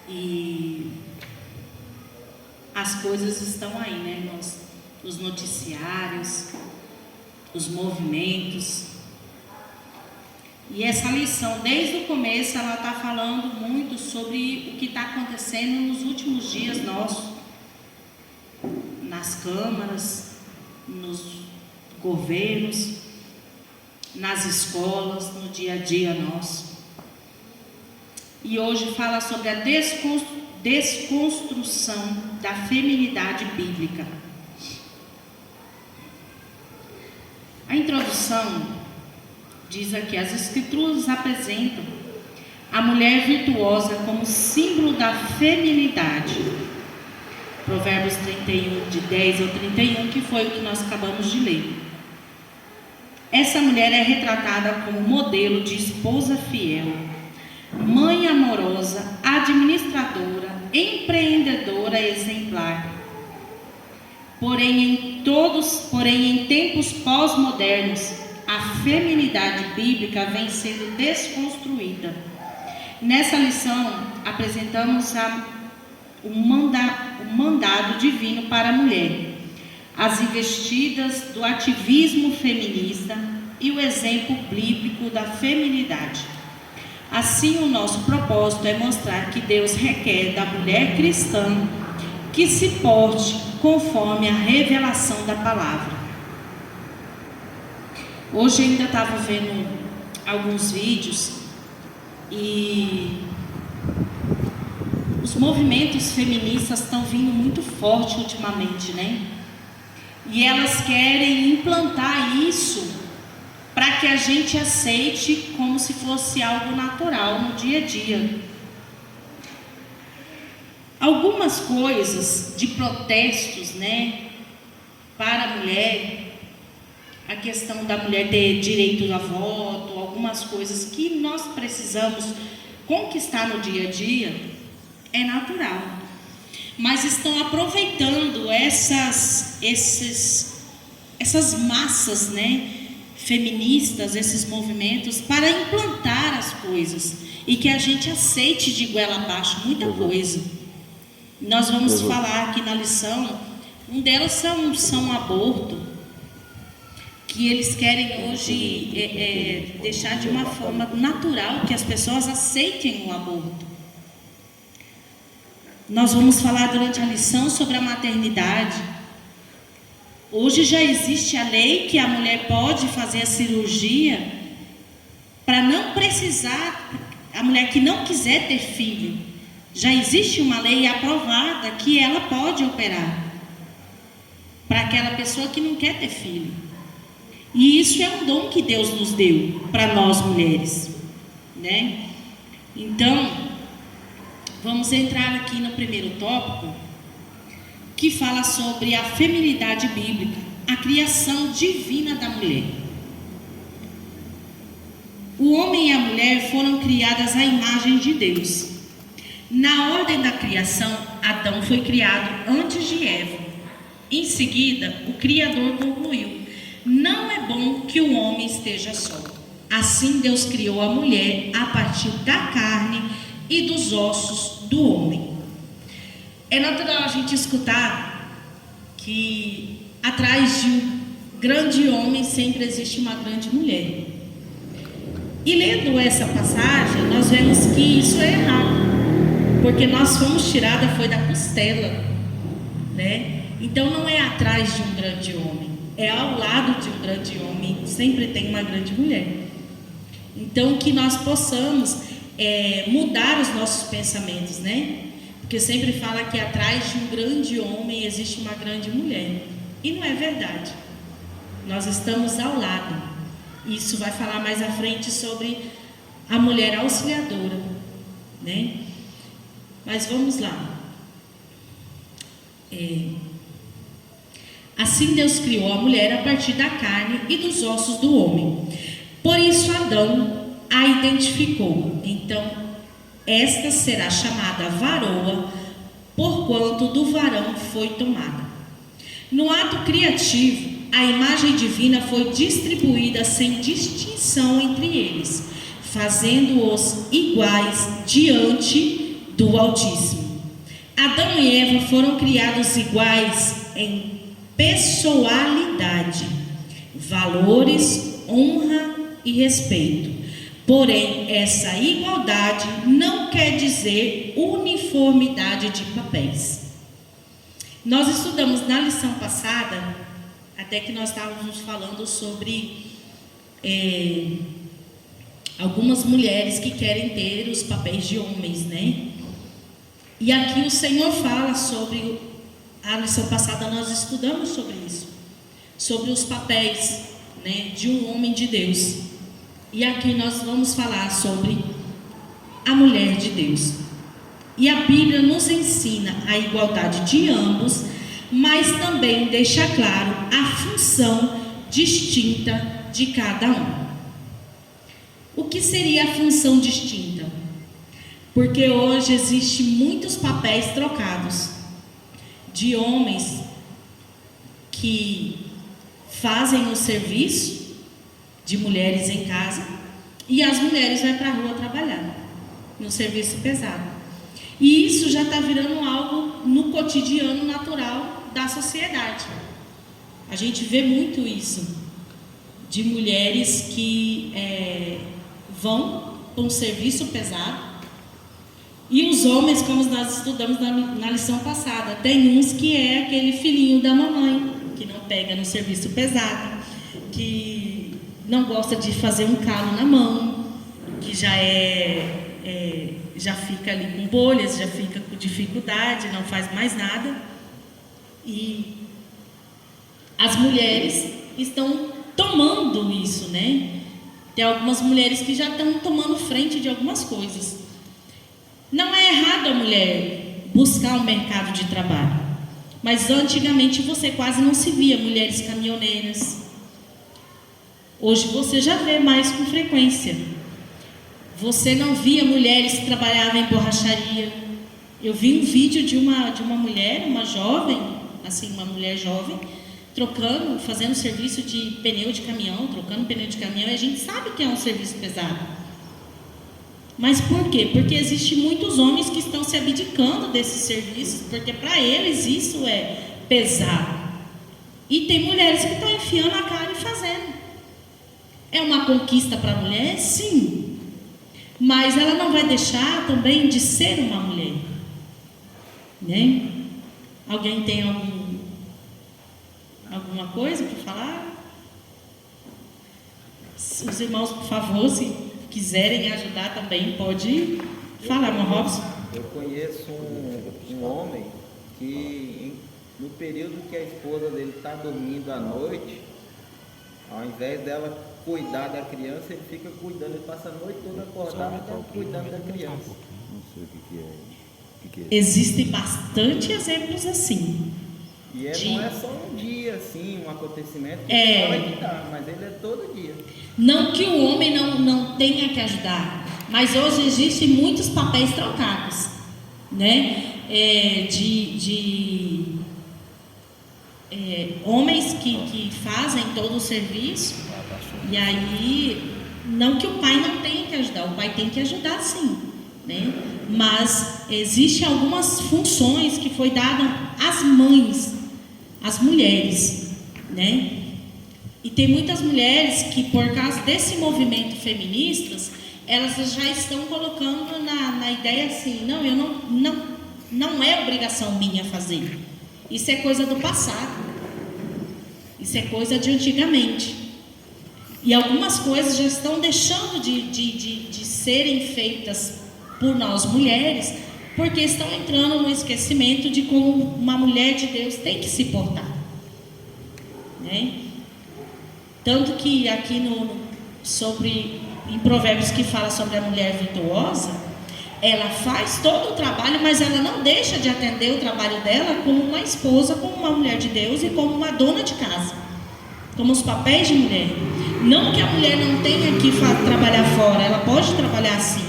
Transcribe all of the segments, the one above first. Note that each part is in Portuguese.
E as coisas estão aí, né? Nos noticiários, os movimentos. E essa lição, desde o começo, ela está falando muito sobre o que está acontecendo nos últimos dias nossos, nas câmaras, nos governos, nas escolas, no dia a dia nosso. E hoje fala sobre a desconstrução da feminidade bíblica. A introdução diz aqui: as escrituras apresentam a mulher virtuosa como símbolo da feminidade. Provérbios 31, de 10 ao 31, que foi o que nós acabamos de ler. Essa mulher é retratada como modelo de esposa fiel, mãe amorosa, administradora, empreendedora exemplar. Porém, em tempos pós-modernos, a feminidade bíblica vem sendo desconstruída. Nessa lição, apresentamos o mandado divino para a mulher, as investidas do ativismo feminista e o exemplo bíblico da feminidade. Assim, o nosso propósito é mostrar que Deus requer da mulher cristã que se porte conforme a revelação da palavra. Hoje eu ainda estava vendo alguns vídeos e os movimentos feministas estão vindo muito forte ultimamente, né? E elas querem implantar isso para que a gente aceite como se fosse algo natural no dia a dia. Algumas coisas de protestos, né, para a mulher, a questão da mulher ter direito a voto, algumas coisas que nós precisamos conquistar no dia a dia, é natural. Mas estão aproveitando essas massas, né, feministas, esses movimentos, para implantar as coisas e que a gente aceite de goela abaixo muita coisa. Nós vamos falar aqui na lição, um delas são aborto, que eles querem hoje deixar de uma forma natural que as pessoas aceitem o aborto. Nós vamos falar durante a lição sobre a maternidade. Hoje já existe a lei que a mulher pode fazer a cirurgia para não precisar, a mulher que não quiser ter filho, já existe uma lei aprovada que ela pode operar para aquela pessoa que não quer ter filho. E isso é um dom que Deus nos deu para nós mulheres, né? Então, vamos entrar aqui no primeiro tópico, que fala sobre a feminidade bíblica, a criação divina da mulher. O homem e a mulher foram criadas à imagem de Deus. Na ordem da criação, Adão foi criado antes de Eva. Em seguida, o Criador concluiu: não é bom que o homem esteja só. Assim Deus criou a mulher a partir da carne e dos ossos do homem. É natural a gente escutar que atrás de um grande homem sempre existe uma grande mulher. E lendo essa passagem, nós vemos que isso é errado, porque nós fomos tiradas foi da costela, né? Então não é atrás de um grande homem, é ao lado de um grande homem, sempre tem uma grande mulher. Então que nós possamos mudar os nossos pensamentos, né? Porque sempre fala que atrás de um grande homem existe uma grande mulher. E não é verdade. Nós estamos ao lado. Isso vai falar mais à frente sobre a mulher auxiliadora, né? Mas vamos lá. Assim Deus criou a mulher a partir da carne e dos ossos do homem. Por isso Adão a identificou. Então, esta será chamada varoa, porquanto do varão foi tomada. No ato criativo, a imagem divina foi distribuída sem distinção entre eles, fazendo-os iguais diante do Altíssimo. Adão e Eva foram criados iguais em pessoalidade, valores, honra e respeito. Porém, essa igualdade não quer dizer uniformidade de papéis. Nós estudamos na lição passada, até que nós estávamos falando sobre algumas mulheres que querem ter os papéis de homens, né? E aqui o Senhor fala sobre, a lição passada nós estudamos sobre isso, sobre os papéis, né, de um homem de Deus. E aqui nós vamos falar sobre a mulher de Deus. E a Bíblia nos ensina a igualdade de ambos, mas também deixa claro a função distinta de cada um. O que seria a função distinta? Porque hoje existem muitos papéis trocados de homens que fazem o serviço de mulheres em casa e as mulheres vão para a rua trabalhar no serviço pesado. E isso já está virando algo no cotidiano natural da sociedade. A gente vê muito isso, de mulheres que vão para um serviço pesado, e os homens, como nós estudamos na lição passada, tem uns que é aquele filhinho da mamãe, que não pega no serviço pesado, que não gosta de fazer um calo na mão, que já fica ali com bolhas, já fica com dificuldade, não faz mais nada. E as mulheres estão tomando isso, né? Tem algumas mulheres que já estão tomando frente de algumas coisas. Não é errado a mulher buscar um mercado de trabalho, mas antigamente você quase não se via mulheres caminhoneiras. Hoje você já vê mais com frequência. Você não via mulheres que trabalhavam em borracharia. Eu vi um vídeo de uma mulher, uma jovem, assim, uma mulher jovem, fazendo serviço de pneu de caminhão, trocando pneu de caminhão, e a gente sabe que é um serviço pesado. Mas por quê? Porque existem muitos homens que estão se abdicando desses serviços, porque para eles isso é pesado. E tem mulheres que estão enfiando a cara e fazendo. É uma conquista para a mulher? Sim. Mas ela não vai deixar também de ser uma mulher, né? Alguém tem alguma coisa para falar? Os irmãos, por favor, se quiserem ajudar também, pode falar, irmão Robson. Eu conheço um homem que, no período que a esposa dele está dormindo à noite, ao invés dela cuidar da criança, ele fica cuidando, ele passa a noite toda acordado cuidando da criança. Não sei o que é. Existem bastante exemplos assim. E não é só um dia assim, um acontecimento que hora que dá, mas ele é todo dia. Não que o homem não tenha que ajudar, mas hoje existem muitos papéis trocados, né? Homens que fazem todo o serviço, e aí, não que o pai não tenha que ajudar, o pai tem que ajudar sim, né? Mas existem algumas funções que foi dada às mães, às mulheres, né? E tem muitas mulheres que, por causa desse movimento feministas, elas já estão colocando na ideia assim, não é obrigação minha fazer. Isso é coisa do passado. Isso é coisa de antigamente. E algumas coisas já estão deixando de serem feitas por nós mulheres, porque estão entrando no esquecimento de como uma mulher de Deus tem que se portar, né? Tanto que aqui em Provérbios, que fala sobre a mulher virtuosa, ela faz todo o trabalho, mas ela não deixa de atender o trabalho dela como uma esposa, como uma mulher de Deus e como uma dona de casa, como os papéis de mulher. Não que a mulher não tenha que trabalhar fora, ela pode trabalhar sim,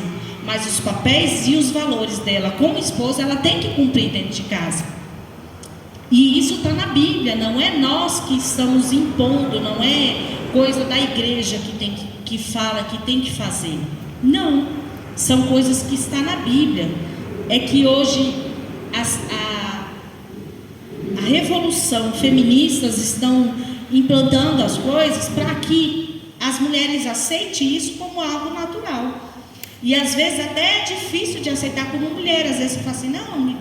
mas os papéis e os valores dela como esposa, ela tem que cumprir dentro de casa. E isso está na Bíblia, não é nós que estamos impondo, não é coisa da igreja que fala que tem que fazer. Não, são coisas que estão na Bíblia. é que hoje a revolução feministas estão implantando as coisas para que as mulheres aceitem isso como algo natural. E às vezes até é difícil de aceitar como mulher. Às vezes você fala assim, não,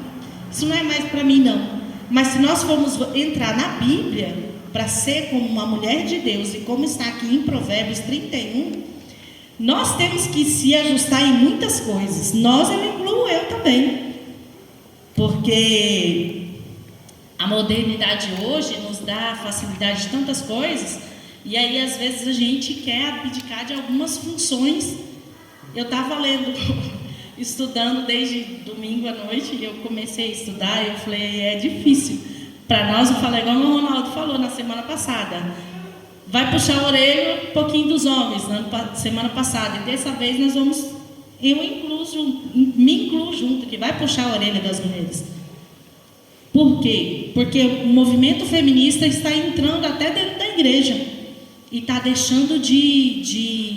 isso não é mais para mim não. Mas se nós formos entrar na Bíblia para ser como uma mulher de Deus, e como está aqui em Provérbios 31, nós temos que se ajustar em muitas coisas. Nós, eu incluo eu também. Porque a modernidade hoje nos dá facilidade de tantas coisas, e aí às vezes a gente quer abdicar de algumas funções. Eu estava lendo, estudando desde domingo à noite, e eu comecei a estudar, e eu falei, é difícil. Para nós, eu falei, igual o Ronaldo falou na semana passada, vai puxar a orelha um pouquinho dos homens, na semana passada, e dessa vez nós vamos, me incluo junto, que vai puxar a orelha das mulheres. Por quê? Porque o movimento feminista está entrando até dentro da igreja. E está deixando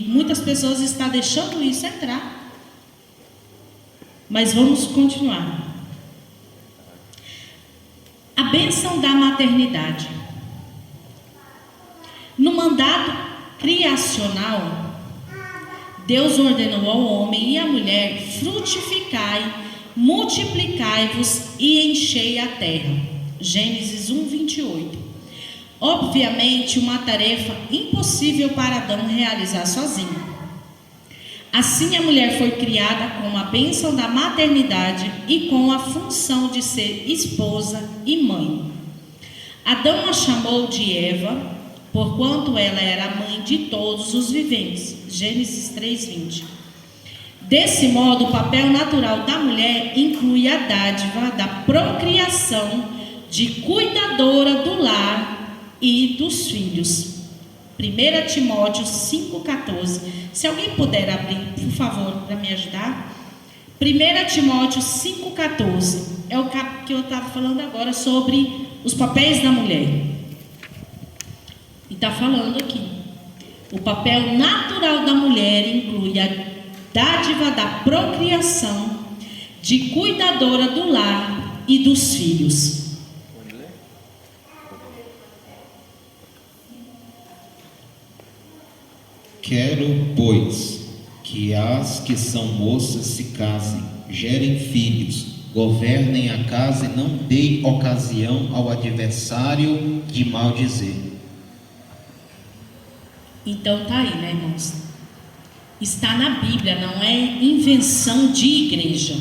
muitas pessoas estão deixando isso entrar. Mas vamos continuar. A bênção da maternidade. No mandato criacional, Deus ordenou ao homem e à mulher: frutificai, multiplicai-vos e enchei a terra. Gênesis 1:28. Obviamente, uma tarefa impossível para Adão realizar sozinho. Assim, a mulher foi criada com a bênção da maternidade e com a função de ser esposa e mãe. Adão a chamou de Eva, porquanto ela era a mãe de todos os viventes. Gênesis 3:20. Desse modo, o papel natural da mulher inclui a dádiva da procriação, de cuidadora do lar e dos filhos. 1 Timóteo 5,14. Se alguém puder abrir, por favor, para me ajudar. 1 Timóteo 5,14. É o que eu estava falando agora sobre os papéis da mulher. E está falando aqui. O papel natural da mulher inclui a dádiva da procriação, de cuidadora do lar e dos filhos. Quero, pois, que as que são moças se casem, gerem filhos, governem a casa e não deem ocasião ao adversário de maldizer. Então tá aí, né, irmãos? Está na Bíblia, não é invenção de igreja,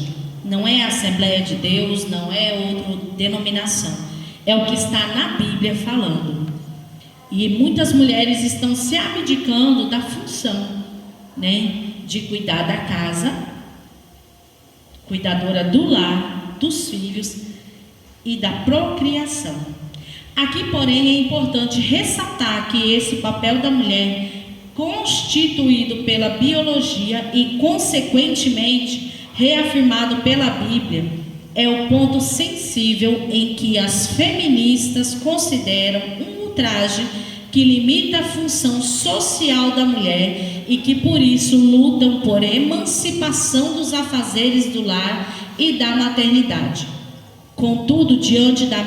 não é Assembleia de Deus, não é outra denominação. É o que está na Bíblia falando. E muitas mulheres estão se abdicando da função, né, de cuidar da casa, cuidadora do lar, dos filhos e da procriação. Aqui, porém, é importante ressaltar que esse papel da mulher, constituído pela biologia e, consequentemente, reafirmado pela Bíblia, é o ponto sensível em que as feministas consideram um ultraje que limita a função social da mulher e que, por isso, lutam por emancipação dos afazeres do lar e da maternidade. Contudo, diante da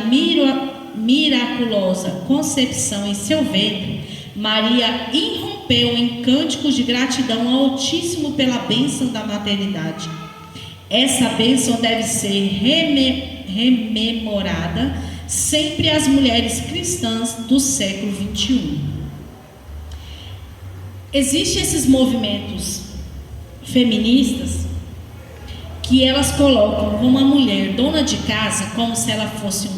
miraculosa concepção em seu ventre, Maria irrompeu em cânticos de gratidão ao Altíssimo pela bênção da maternidade. Essa bênção deve ser rememorada sempre às mulheres cristãs do século 21. Existem esses movimentos feministas que elas colocam uma mulher dona de casa como se ela fosse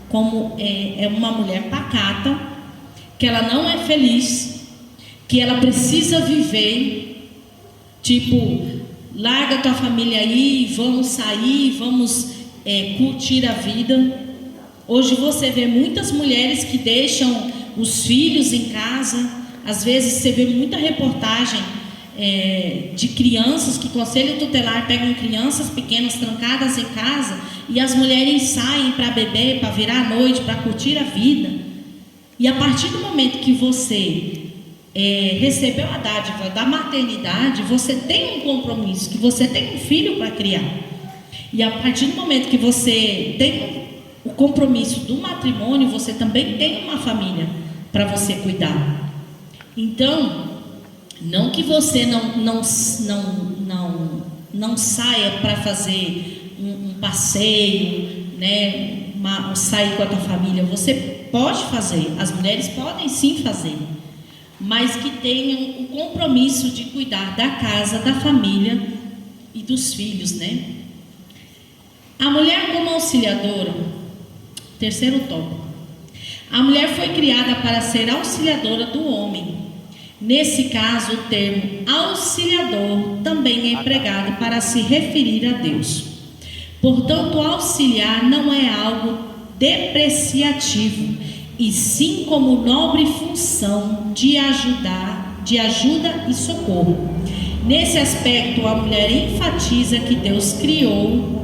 uma mulher pacata, que ela não é feliz, que ela precisa viver, tipo, larga tua família aí, vamos sair, vamos curtir a vida. Hoje você vê muitas mulheres que deixam os filhos em casa. Às vezes você vê muita reportagem de crianças que conselho tutelar pegam crianças pequenas trancadas em casa e as mulheres saem para beber, para virar a noite, para curtir a vida. E a partir do momento que você recebeu a dádiva da maternidade, você tem um compromisso, que você tem um filho para criar. E a partir do momento que você tem o compromisso do matrimônio, você também tem uma família para você cuidar. Então, não que você não saia para fazer um passeio, né, sair com a tua família. Você pode fazer, as mulheres podem sim fazer, mas que tenham o compromisso de cuidar da casa, da família e dos filhos, né? A mulher como auxiliadora, terceiro tópico. A mulher foi criada para ser auxiliadora do homem. Nesse caso, o termo auxiliador também é empregado para se referir a Deus. Portanto, auxiliar não é algo depreciativo, e sim como nobre função de ajuda e socorro. Nesse aspecto, a mulher enfatiza que Deus criou,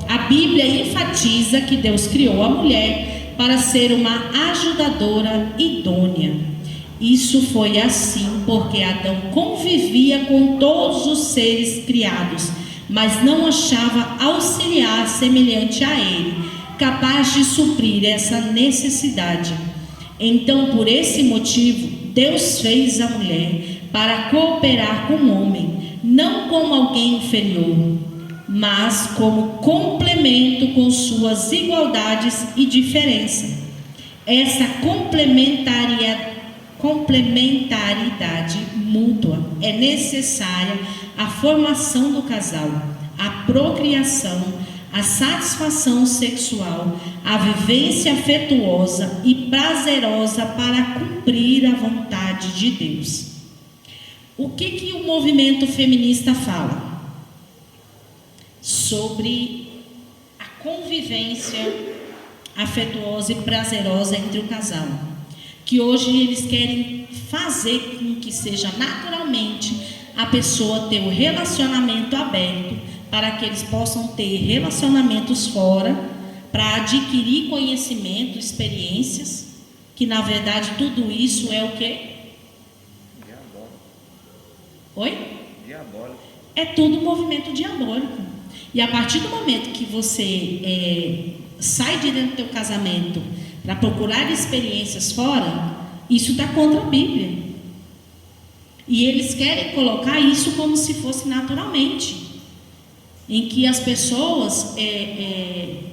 a Bíblia enfatiza que Deus criou a mulher para ser uma ajudadora idônea. Isso foi assim porque Adão convivia com todos os seres criados, mas não achava auxiliar semelhante a ele, capaz de suprir essa necessidade. Então, por esse motivo, Deus fez a mulher para cooperar com o homem, não como alguém inferior, mas como complemento com suas igualdades e diferença. Essa complementaridade mútua é necessária à formação do casal, à procriação, à satisfação sexual, à vivência afetuosa e prazerosa para cumprir a vontade de Deus. O que o movimento feminista fala? Sobre a convivência afetuosa e prazerosa entre o casal, que hoje eles querem fazer com que seja naturalmente a pessoa ter o relacionamento aberto, para que eles possam ter relacionamentos fora, para adquirir conhecimento, experiências, que na verdade tudo isso é o quê? Diabólico. Oi? Diabólico. É tudo movimento diabólico. E a partir do momento que você sai de dentro do teu casamento para procurar experiências fora, isso está contra a Bíblia. E eles querem colocar isso como se fosse naturalmente, em que as pessoas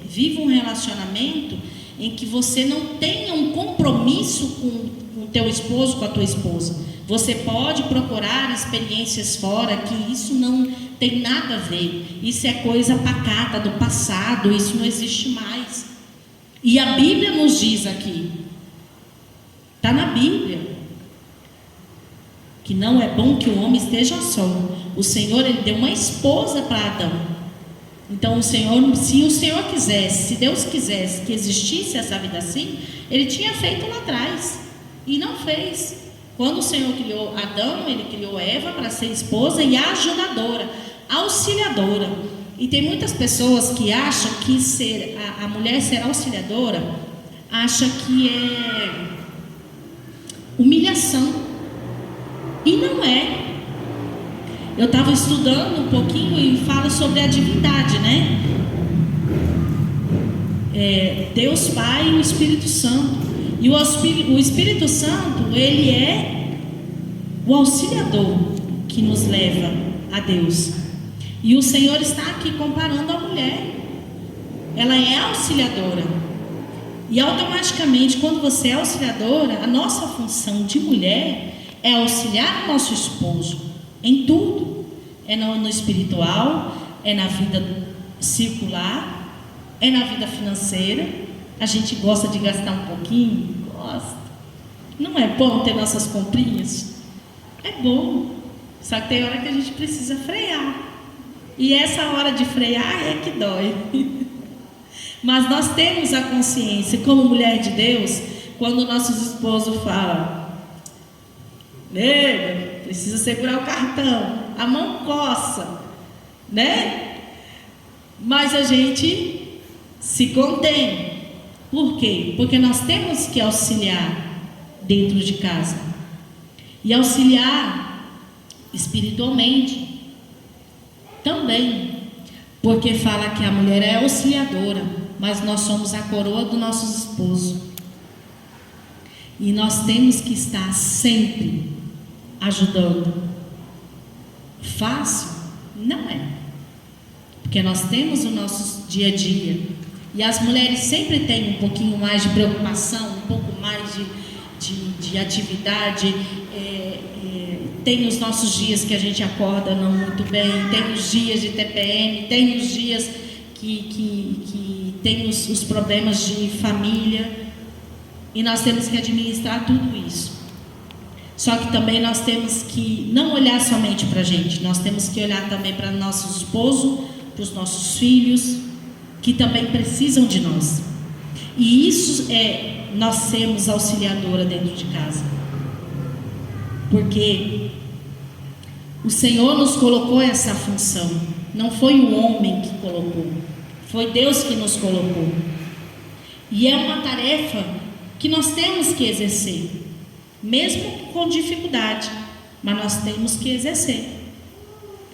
vivam um relacionamento em que você não tenha um compromisso com o teu esposo, com a tua esposa. Você pode procurar experiências fora, que isso não tem nada a ver. Isso é coisa pacata do passado, isso não existe mais. E a Bíblia nos diz aqui, está na Bíblia, que não é bom que o homem esteja só. O Senhor, ele deu uma esposa para Adão. Então o Senhor, se o Senhor quisesse, se Deus quisesse que existisse essa vida assim, ele tinha feito lá atrás, e não fez. Quando o Senhor criou Adão, ele criou Eva para ser esposa e ajudadora, auxiliadora. E tem muitas pessoas que acham que a mulher ser auxiliadora, acha que é humilhação. E não é. Eu estava estudando um pouquinho e fala sobre a divindade, né? Deus Pai e o Espírito Santo. E o Espírito Santo, ele é o auxiliador que nos leva a Deus. E o Senhor está aqui comparando a mulher. Ela é auxiliadora. E automaticamente, quando você é auxiliadora, a nossa função de mulher é auxiliar o nosso esposo em tudo. É no espiritual, é na vida circular, é na vida financeira. A gente gosta de gastar um pouquinho? Gosta. Não é bom ter nossas comprinhas? É bom. Só que tem hora que a gente precisa frear. E essa hora de frear é que dói. Mas nós temos a consciência, como mulher de Deus, quando nossos esposos falam: nega, precisa segurar o cartão, a mão coça, né? Mas a gente se contém. Por quê? Porque nós temos que auxiliar dentro de casa. E auxiliar espiritualmente também. Porque fala que a mulher é auxiliadora, mas nós somos a coroa do nosso esposo. E nós temos que estar sempre ajudando. Fácil? Não é. Porque nós temos o nosso dia a dia. E as mulheres sempre têm um pouquinho mais de preocupação, um pouco mais de atividade. Tem os nossos dias que a gente acorda não muito bem, tem os dias de TPM, tem os dias que tem os problemas de família, e nós temos que administrar tudo isso. Só que também nós temos que não olhar somente para a gente, nós temos que olhar também para nosso esposo, para os nossos filhos, que também precisam de nós. E isso é nós sermos auxiliadora dentro de casa. Porque o Senhor nos colocou essa função. Não foi o homem que colocou, foi Deus que nos colocou. E é uma tarefa que nós temos que exercer, mesmo com dificuldade, mas nós temos que exercer,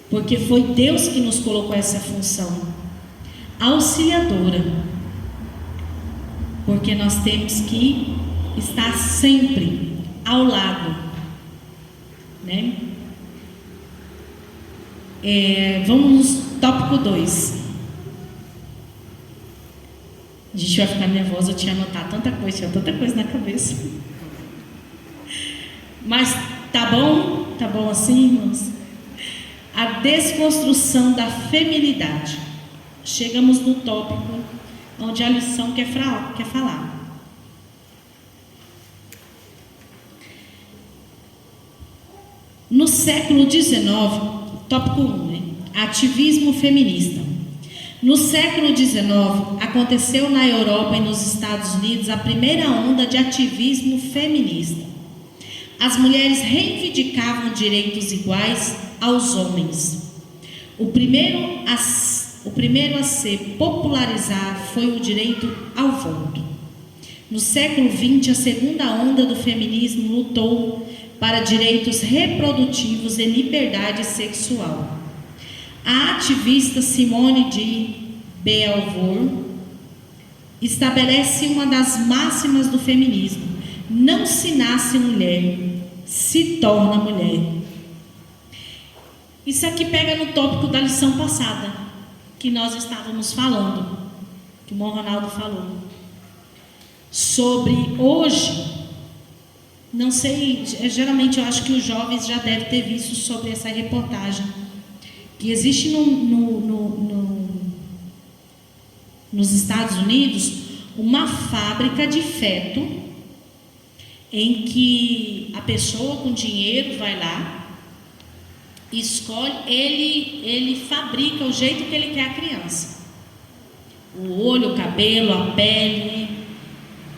porque foi Deus que nos colocou essa função auxiliadora, porque nós temos que estar sempre ao lado, né? Vamos no tópico 2. A gente vai ficar nervosa, eu tinha anotado tanta coisa na cabeça. Mas tá bom assim, irmãos? A desconstrução da feminilidade. Chegamos no tópico onde a lição quer falar. No século XIX, tópico 1, né? Ativismo feminista. No século XIX, aconteceu na Europa e nos Estados Unidos a primeira onda de ativismo feminista. As mulheres reivindicavam direitos iguais aos homens. O primeiro a ser popularizado foi o direito ao voto. No século XX, a segunda onda do feminismo lutou para direitos reprodutivos e liberdade sexual. A ativista Simone de Beauvoir estabelece uma das máximas do feminismo: não se nasce mulher, se torna mulher. Isso aqui pega no tópico da lição passada, que nós estávamos falando, que o irmão Ronaldo falou, sobre hoje. Não sei, geralmente eu acho que os jovens já devem ter visto sobre essa reportagem, que existe nos Estados Unidos uma fábrica de feto, em que a pessoa com dinheiro vai lá, escolhe, ele fabrica o jeito que ele quer a criança, o olho, o cabelo, a pele,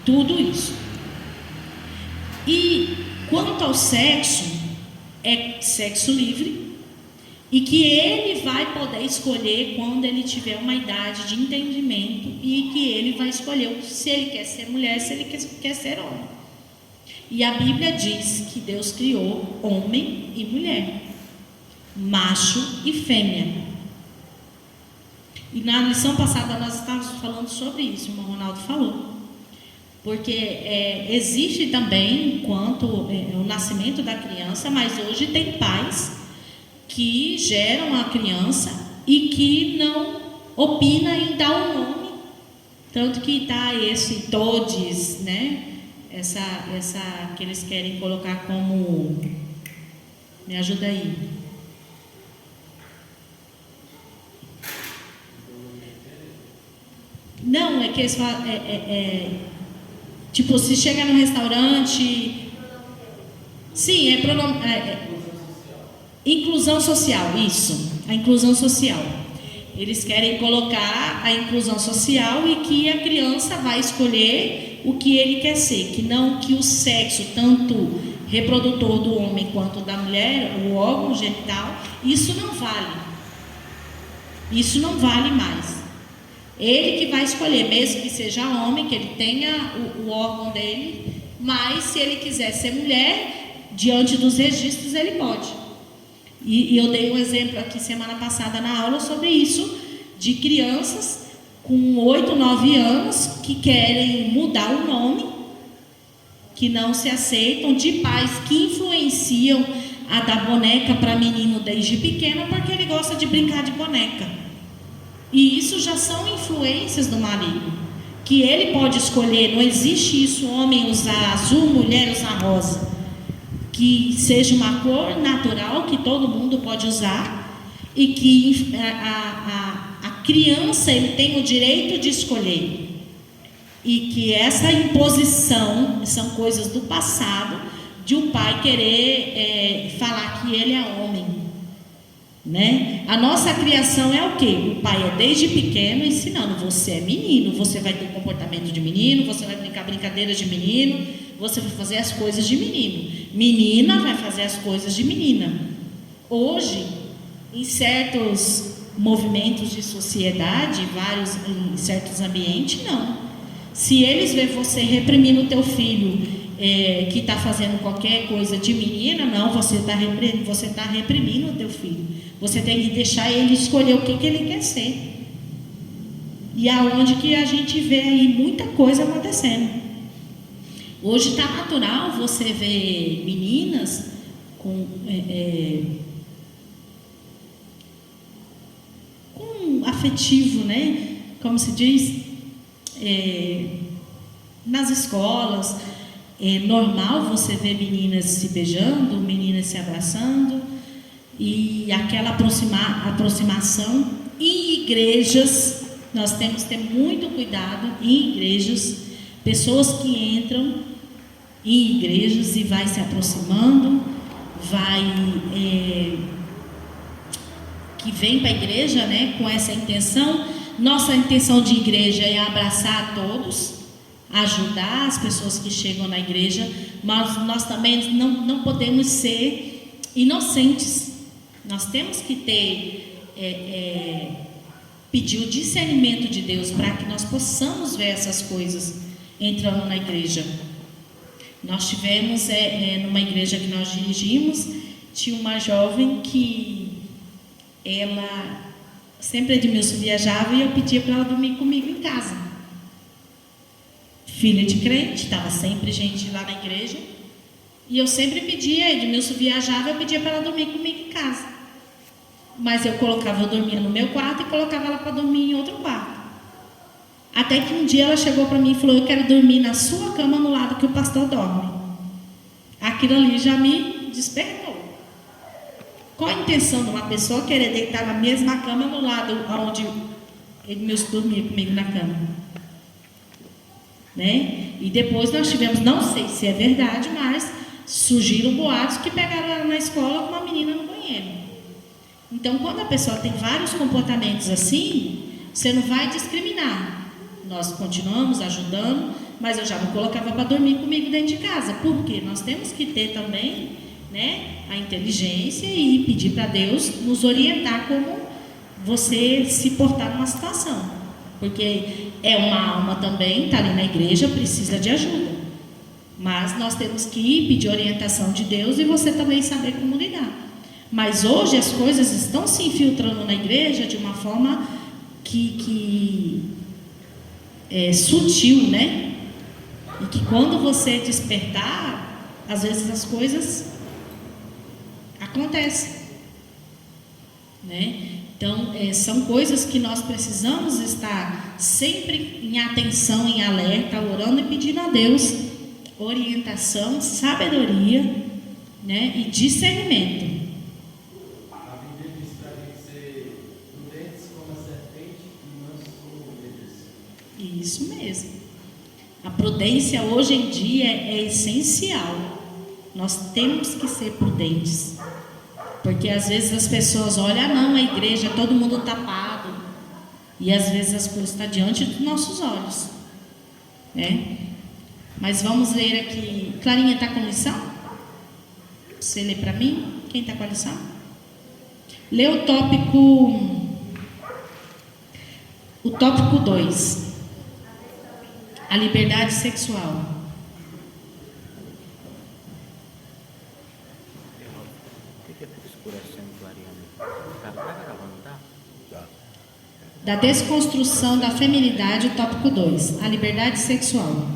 tudo isso. E quanto ao sexo, é sexo livre, e que ele vai poder escolher quando ele tiver uma idade de entendimento, e que ele vai escolher se ele quer ser mulher, se ele quer ser homem. E a Bíblia diz que Deus criou homem e mulher, macho e fêmea. E na lição passada nós estávamos falando sobre isso, o irmão Ronaldo falou. Porque existe também o nascimento da criança, mas hoje tem pais que geram a criança e que não opina em dar um nome, tanto que está esse todes, né? Essa que eles querem colocar como, me ajuda aí. Não, é que eles falam, tipo, se chega no restaurante, sim, inclusão social, isso, a inclusão social. Eles querem colocar a inclusão social e que a criança vai escolher o que ele quer ser, que não que o sexo, tanto reprodutor do homem quanto da mulher, o órgão genital, isso não vale. Isso não vale mais. Ele que vai escolher, mesmo que seja homem, que ele tenha o órgão dele, mas se ele quiser ser mulher, diante dos registros ele pode. E eu dei um exemplo aqui semana passada na aula sobre isso, de crianças com 8, 9 anos que querem mudar o nome, que não se aceitam, de pais que influenciam a dar boneca para menino desde pequeno porque ele gosta de brincar de boneca. E isso já são influências do marido, que ele pode escolher. Não existe isso, homem usar azul, mulher usar rosa, que seja uma cor natural que todo mundo pode usar e que a criança ele tem o direito de escolher. E que essa imposição são coisas do passado, de um pai querer falar que ele é homem, né? A nossa criação é o quê? O pai é desde pequeno ensinando: você é menino, você vai ter comportamento de menino, você vai brincar brincadeiras de menino, você vai fazer as coisas de menino. Menina vai fazer as coisas de menina. Hoje, em certos movimentos de sociedade, em certos ambientes, não. Se eles veem você reprimindo o teu filho, que está fazendo qualquer coisa de menina, não, você está reprimindo o teu filho. Você tem que deixar ele escolher o que ele quer ser. E aonde que a gente vê aí muita coisa acontecendo. Hoje está natural você ver meninas com afetivo, né? Como se diz, nas escolas é normal você ver meninas se beijando, meninas se abraçando, e aquela aproximação. Em igrejas, nós temos que ter muito cuidado. Em igrejas, pessoas que entram em igrejas e vai se aproximando, que vem para a igreja, né, com essa intenção. Nossa intenção de igreja é abraçar a todos, ajudar as pessoas que chegam na igreja, mas nós também não podemos ser inocentes. Nós temos que pedir o discernimento de Deus para que nós possamos ver essas coisas entrando na igreja. Nós tivemos, numa igreja que nós dirigimos, tinha uma jovem que ela sempre, Edmilson viajava e eu pedia para ela dormir comigo em casa. Filha de crente, estava sempre gente lá na igreja, e eu sempre pedia, Edmilson viajava, eu pedia para ela dormir comigo em casa. Mas eu dormia no meu quarto e colocava ela para dormir em outro quarto. Até que um dia ela chegou para mim e falou: eu quero dormir na sua cama no lado que o pastor dorme. Aquilo ali já me despertou. Qual a intenção de uma pessoa querer deitar na mesma cama no lado onde Edmilson dormia comigo na cama? Né? E depois nós tivemos, não sei se é verdade, mas surgiram boatos que pegaram ela na escola com uma menina no banheiro. Então, quando a pessoa tem vários comportamentos assim, você não vai discriminar. Nós continuamos ajudando, mas eu já não colocava para dormir comigo dentro de casa. Por quê? Nós temos que ter também, né, a inteligência e pedir para Deus nos orientar como você se portar numa situação. Porque é uma alma também, está ali na igreja, precisa de ajuda. Mas nós temos que ir pedir orientação de Deus e você também saber como lidar. Mas hoje as coisas estão se infiltrando na igreja de uma forma que é sutil, né? E que quando você despertar, às vezes as coisas acontecem, né? Então, são coisas que nós precisamos estar sempre em atenção, em alerta, orando e pedindo a Deus orientação, sabedoria, né? E discernimento. A Bíblia diz para a gente ser prudentes como a serpente e mansos como ovelhas. Isso mesmo. A prudência hoje em dia é essencial. Nós temos que ser prudentes. Porque às vezes as pessoas olham, não, a igreja, todo mundo tapado. E às vezes as coisas estão diante dos nossos olhos, né? Mas vamos ler aqui. Clarinha está com lição? Você lê para mim? Quem está com a lição? Lê o tópico 2. A liberdade sexual. O que é escurecendo clareando? Tá gravando, tá? Tá. da desconstrução da feminilidade, tópico 2, a liberdade sexual.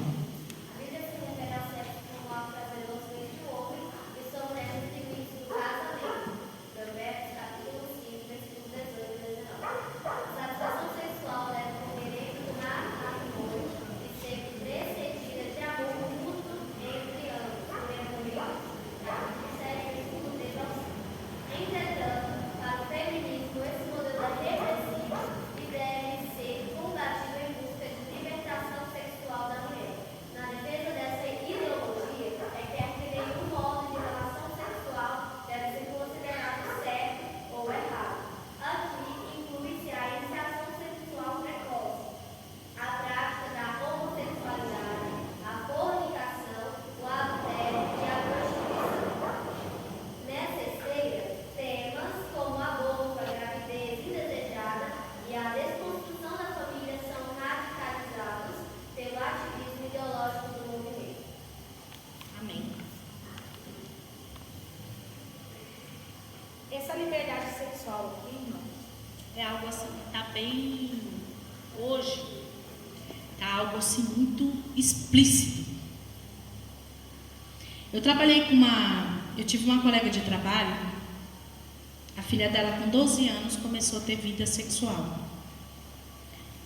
Essa liberdade sexual aqui, irmão, é algo assim, está bem, hoje, está algo assim muito explícito. Eu tive uma colega de trabalho, a filha dela com 12 anos começou a ter vida sexual.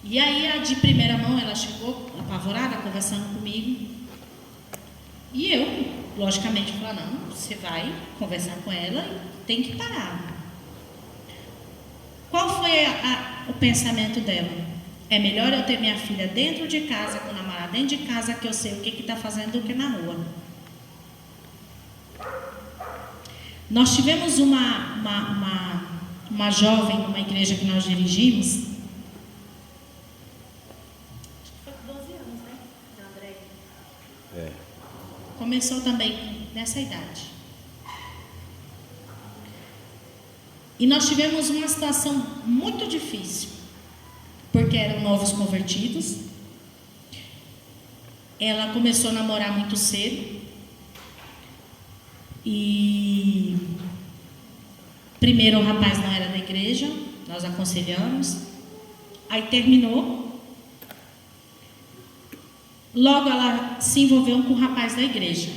E aí, a de primeira mão, ela chegou apavorada, conversando comigo, e eu, logicamente, falei, não, você vai conversar com ela e tem que parar. Qual foi o pensamento dela? É melhor eu ter minha filha dentro de casa, com o namorado dentro de casa, que eu sei o que está fazendo, do que na rua. Nós tivemos uma jovem numa igreja que nós dirigimos, acho que foi com 12 anos, né, André? É. Começou também nessa idade. E nós tivemos uma situação muito difícil, porque eram novos convertidos. Ela começou a namorar muito cedo. E primeiro o rapaz não era da igreja, nós aconselhamos. Aí terminou. Logo ela se envolveu com o rapaz da igreja.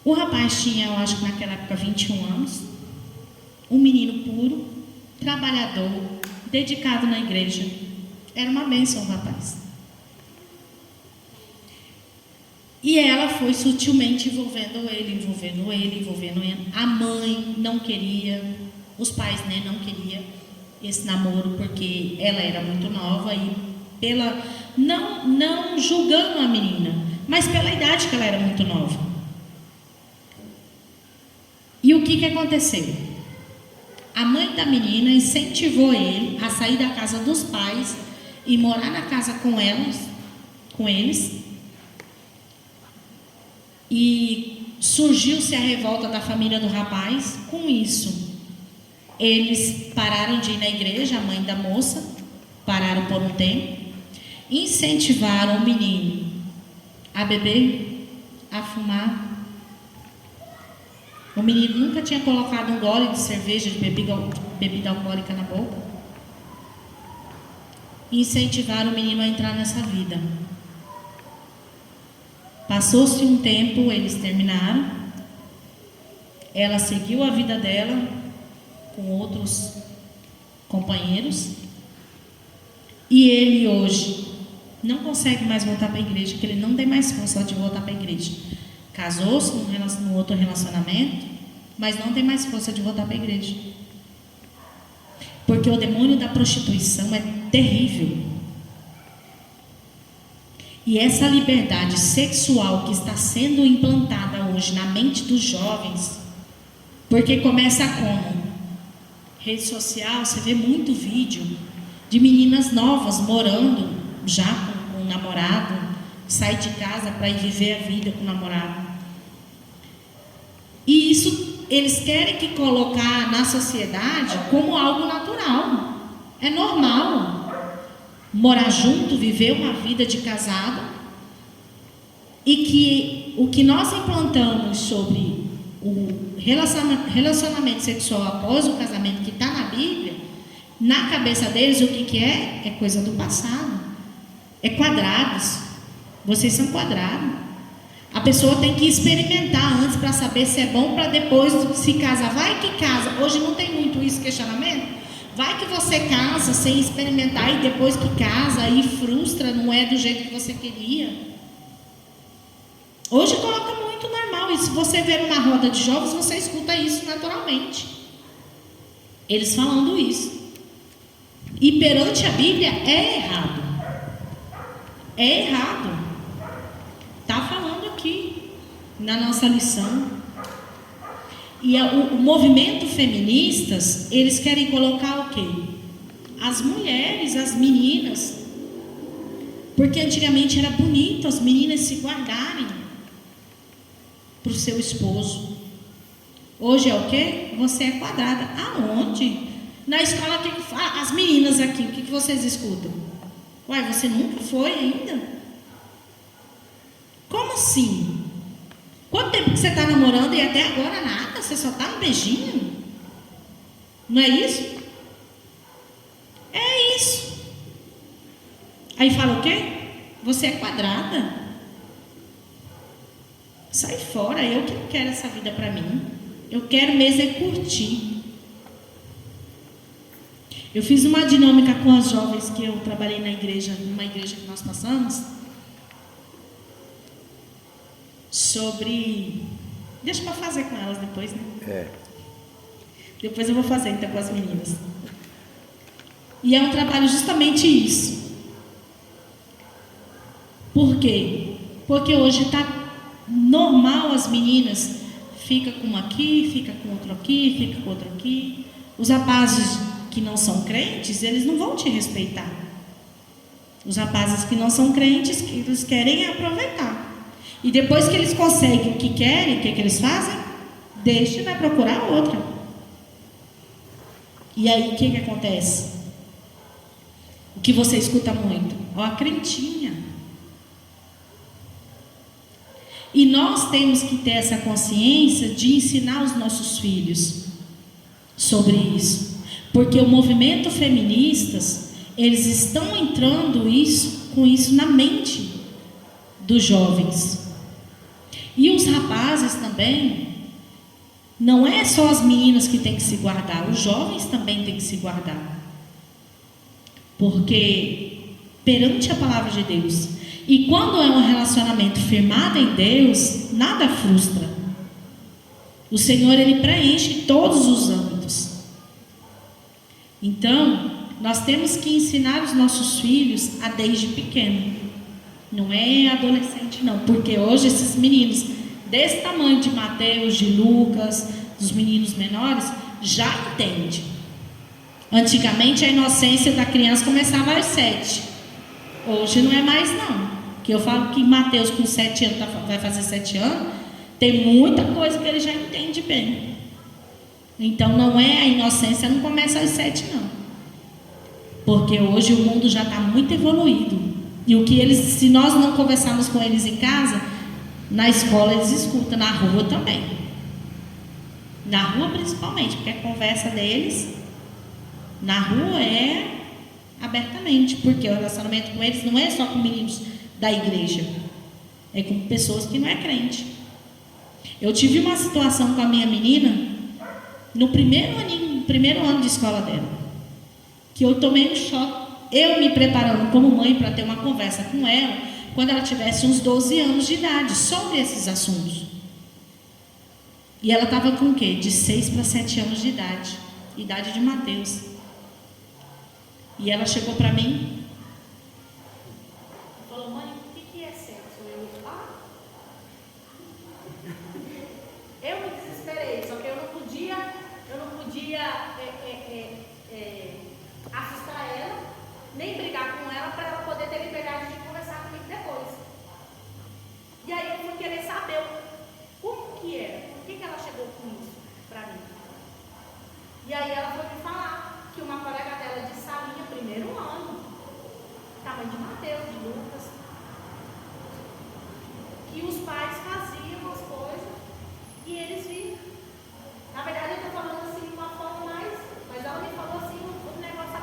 O rapaz tinha, eu acho que naquela época, 21 anos. Um menino puro, trabalhador, dedicado na igreja. Era uma bênção o rapaz. E ela foi sutilmente envolvendo ele. A mãe não queria, os pais, né, não queriam esse namoro, porque ela era muito nova e não julgando a menina, mas pela idade que ela era muito nova. E o que aconteceu? A mãe da menina incentivou ele a sair da casa dos pais e morar na casa com eles. E surgiu-se a revolta da família do rapaz. Com isso, eles pararam de ir na igreja, a mãe da moça, pararam por um tempo, incentivaram o menino a beber, a fumar. O menino nunca tinha colocado um gole de cerveja, de bebida alcoólica na boca. E incentivaram o menino a entrar nessa vida. Passou-se um tempo, eles terminaram. Ela seguiu a vida dela com outros companheiros. E ele hoje não consegue mais voltar para a igreja, porque ele não tem mais força de voltar para a igreja. Casou-se num outro relacionamento, mas não tem mais força de voltar para a igreja. Porque o demônio da prostituição é terrível. E essa liberdade sexual que está sendo implantada hoje na mente dos jovens, porque começa como? Rede social, você vê muito vídeo de meninas novas morando já com um namorado, sai de casa para ir viver a vida com o namorado. E isso eles querem que colocar na sociedade como algo natural. É normal morar junto, viver uma vida de casado, e que o que nós implantamos sobre o relacionamento sexual após o casamento, que está na Bíblia, Na cabeça deles, o que é? É coisa do passado. É quadrados. Vocês são quadrados. A pessoa tem que experimentar antes para saber se é bom, para depois se casar. Vai que casa. Hoje não tem muito isso, questionamento. Vai que você casa sem experimentar e depois que casa aí frustra, não é do jeito que você queria. Hoje coloca muito normal. E se você ver uma roda de jovens, você escuta isso naturalmente. Eles falando isso. E perante a Bíblia é errado. É errado. Está falando aqui na nossa lição. E o movimento feministas, eles querem colocar o quê? As mulheres, as meninas. Porque antigamente era bonito as meninas se guardarem para o seu esposo. Hoje é o quê? Você é quadrada. Aonde? Na escola, as meninas aqui, o que vocês escutam? Uai, você nunca foi ainda? Como assim? Quanto tempo que você está namorando e até agora nada? Você só está no beijinho? Não é isso? É isso. Aí fala o quê? Você é quadrada. Sai fora, eu que não quero essa vida para mim. Eu quero mesmo é curtir. Eu fiz uma dinâmica com as jovens que eu trabalhei na igreja, numa igreja que nós passamos, sobre... Deixa para fazer com elas depois, né? Depois eu vou fazer então com as meninas. E é um trabalho justamente isso. Por quê? Porque hoje está normal as meninas, fica com uma aqui, fica com outro aqui, fica com outro aqui. Os rapazes que não são crentes, eles não vão te respeitar. Os rapazes que não são crentes, que eles querem aproveitar. E depois que eles conseguem o que querem, o que eles fazem? Deixa e vai procurar outra. E aí o que acontece? O que você escuta muito? Ó, a crentinha. E nós temos que ter essa consciência de ensinar os nossos filhos sobre isso. Porque o movimento feministas, eles estão entrando com isso na mente dos jovens. E os rapazes também, não é só as meninas que têm que se guardar, os jovens também têm que se guardar. Porque perante a palavra de Deus, e quando é um relacionamento firmado em Deus, nada frustra. O Senhor, Ele preenche todos os âmbitos. Então, nós temos que ensinar os nossos filhos a desde pequeno. Não é adolescente não, porque hoje esses meninos desse tamanho de Mateus, de Lucas, dos meninos menores, já entendem. Antigamente a inocência da criança começava aos 7. Hoje não é mais não. Porque eu falo que Mateus com 7 anos, vai fazer 7 anos, tem muita coisa que ele já entende bem. Então não é a inocência, não começa aos 7 não. Porque hoje o mundo já está muito evoluído. E o que eles, se nós não conversarmos com eles em casa, na escola eles escutam, na rua também. Na rua principalmente, porque a conversa deles na rua é abertamente, porque o relacionamento com eles não é só com meninos da igreja, é com pessoas que não é crente. Eu tive uma situação com a minha menina no primeiro ano de escola dela, que eu tomei um choque. Eu me preparando como mãe para ter uma conversa com ela quando ela tivesse uns 12 anos de idade sobre esses assuntos. E ela estava com o quê? De 6 para 7 anos de idade, idade de Mateus. E ela chegou para mim e falou: mãe, o que é sexo? Eu me desesperei, só que eu não podia assustar ela, nem brigar com ela, para ela poder ter liberdade de conversar comigo depois. E aí eu fui querer saber como que era, por que ela chegou com isso para mim. E aí ela foi me falar que uma colega dela de salinha, primeiro ano, tamanho de Mateus, de Lucas, que os pais faziam as coisas e eles viam. Na verdade eu estou falando assim de uma forma mais, mas ela me falou assim, um negócio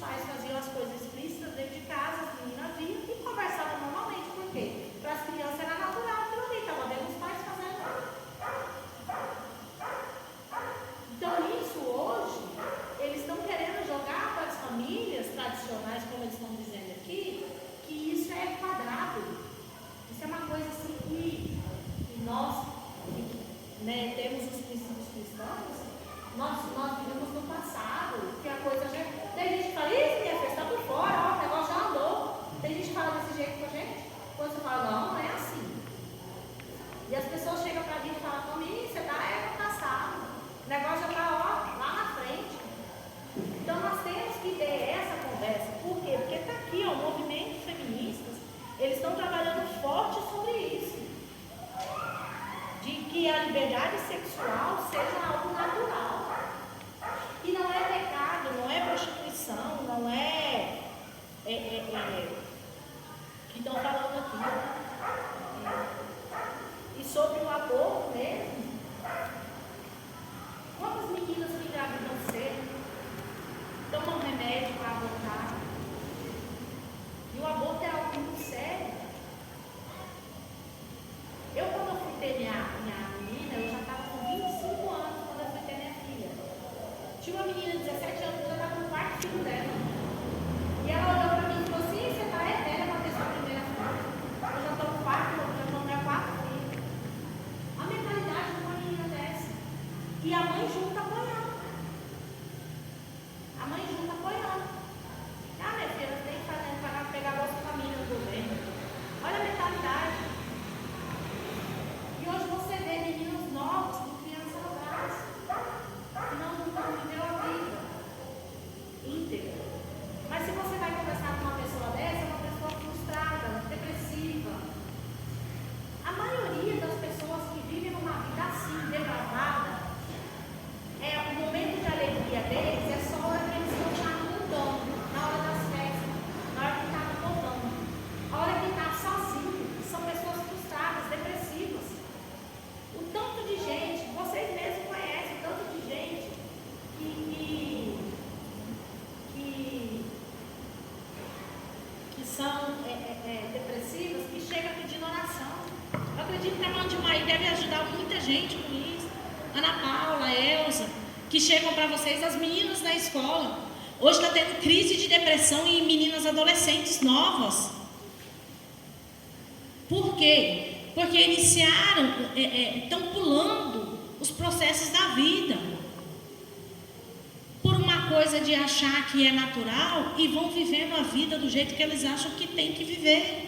pais faziam as coisas explícitas dentro de casa, as meninas viam e conversavam normalmente. Por quê? Para as crianças era natural aquilo ali, estava vendo os pais fazendo. Então isso hoje, eles estão querendo jogar para as famílias tradicionais, como eles estão dizendo aqui, que isso é quadrado. Isso é uma coisa assim que nós, né, temos os princípios cristãos, nós vivemos no passado, que a coisa já... Tem gente que fala, isso minha filha, está por fora, ó, o negócio já andou. Tem gente que fala desse jeito com a gente, quando você fala, não, não é assim. E as pessoas chegam para mim e falam, comigo, você está no passado, o negócio já está lá na frente. Então nós temos que ter essa conversa. Por quê? Porque está aqui, ó, o movimento feministas, eles estão trabalhando forte sobre isso. De que a liberdade sexual seja algo natural. E não é pecado, não é prostituição, não é que estão falando aqui. E sobre o aborto mesmo, quantas meninas que engravidam cedo tomam remédio para abortar? E o aborto é algo muito sério. Eu, quando eu fui ter minha menina, eu já estava com 25 anos quando eu fui ter minha filha. Tinha uma menina de 17 anos que já estava no quarto filho dela. E ela olhou para mim e falou assim, você está velha para ter sua primeira filha. Eu já estou no quarto, eu já estou com 4 filhos. A mentalidade de uma menina dessa. E a mãe junto apoiando. A mãe junto apoiando. Ah, minha filha, você tem que fazer para pegar a bolsa família do governo. Olha a mentalidade. E hoje você vê meninos novos com crianças atrás, que não viveu a vida íntegra. Mas se você vai conversar com uma pessoa dessa, é uma pessoa frustrada, depressiva. A maioria das pessoas que vivem uma vida assim, depravada, o momento de alegria deles é só a hora que eles estão mudando, na hora das festas, na hora que está voltando. A hora que está sozinho, são pessoas frustradas, depressivas. O tanto de gente, vocês mesmos conhecem, o tanto de gente que são depressivas, que chega pedindo oração. Eu acredito que a mão de Maí deve ajudar muita gente com isso. Ana Paula, Elza, que chegam para vocês, as meninas da escola. Hoje está tendo crise de depressão em meninas adolescentes novas. Por quê? Porque iniciaram, estão pulando os processos da vida. Por uma coisa de achar que é natural e vão vivendo a vida do jeito que eles acham que tem que viver.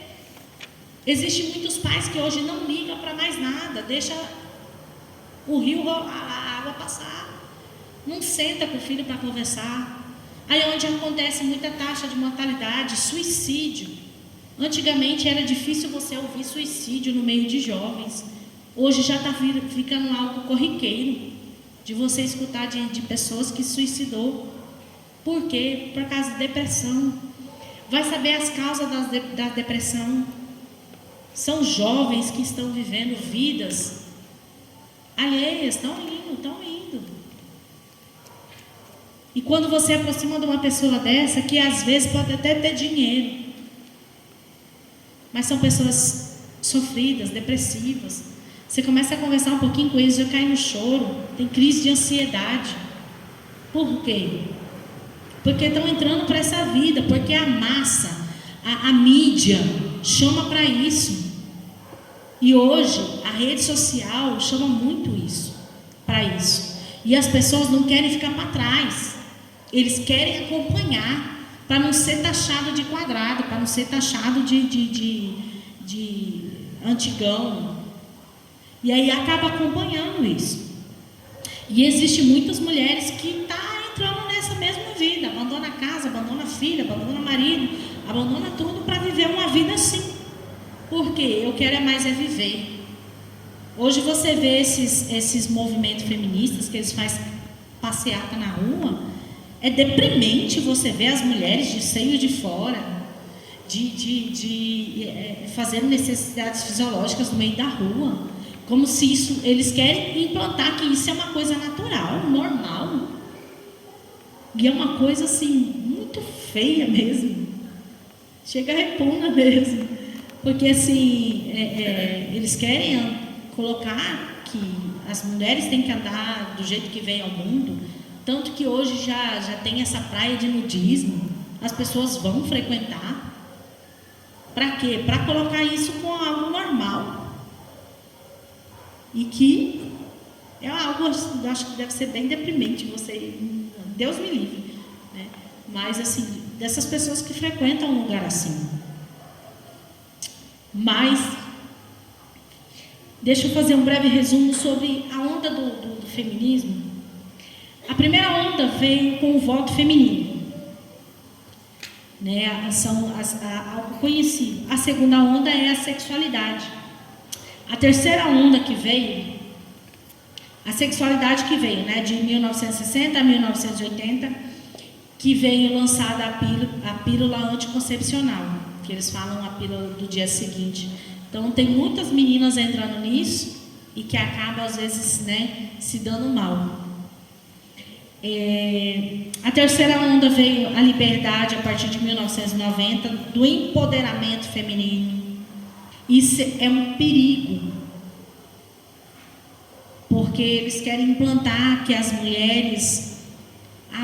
Existem muitos pais que hoje não ligam para mais nada, deixa o rio rolar, a água passar. Não senta com o filho para conversar. Aí é onde acontece muita taxa de mortalidade, suicídio. Antigamente era difícil você ouvir suicídio no meio de jovens. Hoje já está ficando algo corriqueiro de você escutar de pessoas que suicidou. Por quê? Por causa de depressão. Vai saber as causas da depressão. São jovens que estão vivendo vidas alheias, estão indo. E quando você aproxima de uma pessoa dessa, que às vezes pode até ter dinheiro, mas são pessoas sofridas, depressivas, você começa a conversar um pouquinho com eles, já cai no choro, tem crise de ansiedade. Por quê? Porque estão entrando para essa vida, porque a massa, a mídia chama para isso. E hoje a rede social chama muito isso, para isso. E as pessoas não querem ficar para trás, eles querem acompanhar, para não ser taxado de quadrado, para não ser taxado de antigão. E aí acaba acompanhando isso. E existem muitas mulheres que estão entrando nessa mesma vida, abandona a casa, abandona a filha, abandona o marido, abandona tudo para viver uma vida assim. Porque eu quero mais viver. Hoje você vê esses movimentos feministas que eles fazem passeata na rua. É deprimente você ver as mulheres de seio de fora, fazendo necessidades fisiológicas no meio da rua. Como se isso, eles querem implantar que isso é uma coisa natural, normal. E é uma coisa assim, muito muito feia mesmo. Chega a repugna mesmo. Porque assim, eles querem colocar que as mulheres têm que andar do jeito que vem ao mundo. Tanto que hoje já tem essa praia de nudismo. As pessoas vão frequentar. Para quê? Para colocar isso como algo normal. E que é algo, eu acho que deve ser bem deprimente. Deus me livre. Né? Mas assim, dessas pessoas que frequentam um lugar assim. Mas, deixa eu fazer um breve resumo sobre a onda do feminismo. A primeira onda veio com o voto feminino. Né? São algo conhecido. A segunda onda é a sexualidade. A terceira onda que veio, a sexualidade que veio, né? De 1960 a 1980, que veio lançada a pílula anticoncepcional, que eles falam a pílula do dia seguinte. Então tem muitas meninas entrando nisso e que acabam às vezes, né, se dando mal. A terceira onda veio a liberdade a partir de 1990, do empoderamento feminino. Isso é um perigo, porque eles querem implantar que as mulheres,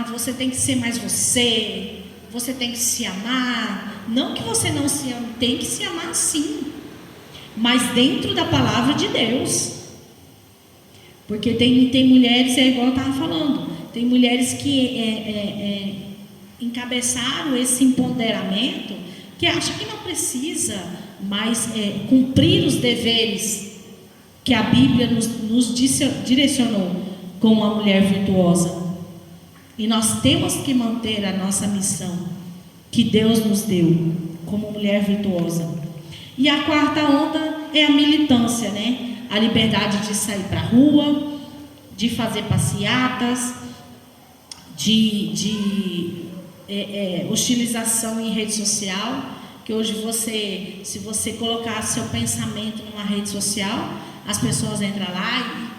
você tem que ser mais você tem que se amar. Não que você não se ame, tem que se amar sim, mas dentro da palavra de Deus. Porque tem mulheres, é igual eu estava falando, tem mulheres que encabeçaram esse empoderamento, que acham que não precisa mais cumprir os deveres que a Bíblia nos direcionou como uma mulher virtuosa. E nós temos que manter a nossa missão que Deus nos deu como mulher virtuosa. E a quarta onda é a militância, né? A liberdade de sair para a rua, de fazer passeatas, de hostilização em rede social, que hoje se você colocar seu pensamento numa rede social, as pessoas entram lá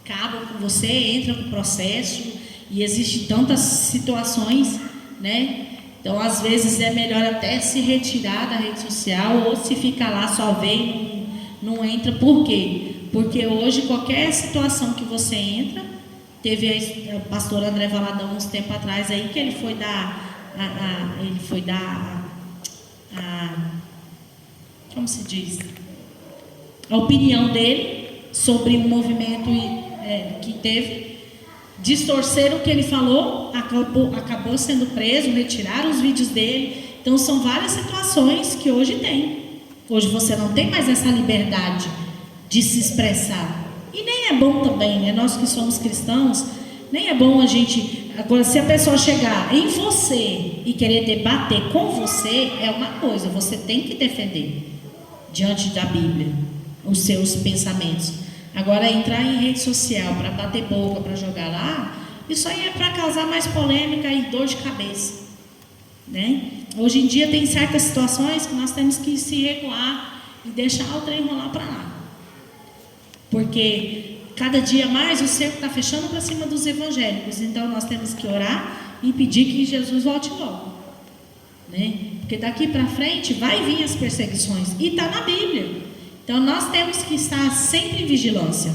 e acabam com você, entram no processo, e existem tantas situações, né? Então, às vezes é melhor até se retirar da rede social, ou se ficar lá só vê e não entra. Por quê? Porque hoje qualquer situação que você entra, teve o pastor André Valadão uns tempos atrás aí, que ele foi dar como se diz? A opinião dele sobre um movimento que teve. Distorceram o que ele falou, acabou sendo preso, retiraram os vídeos dele. Então são várias situações que hoje tem. Hoje você não tem mais essa liberdade de se expressar. E nem é bom também, né? Nós que somos cristãos, nem é bom a gente... Agora, se a pessoa chegar em você e querer debater com você, é uma coisa, você tem que defender diante da Bíblia os seus pensamentos. Agora, entrar em rede social para bater boca, para jogar lá, isso aí é para causar mais polêmica e dor de cabeça, né? Hoje em dia tem certas situações que nós temos que se recuar e deixar o trem rolar para lá, porque cada dia mais o cerco está fechando para cima dos evangélicos. Então nós temos que orar e pedir que Jesus volte logo, né? Porque daqui para frente vai vir as perseguições, e está na Bíblia. Então nós temos que estar sempre em vigilância.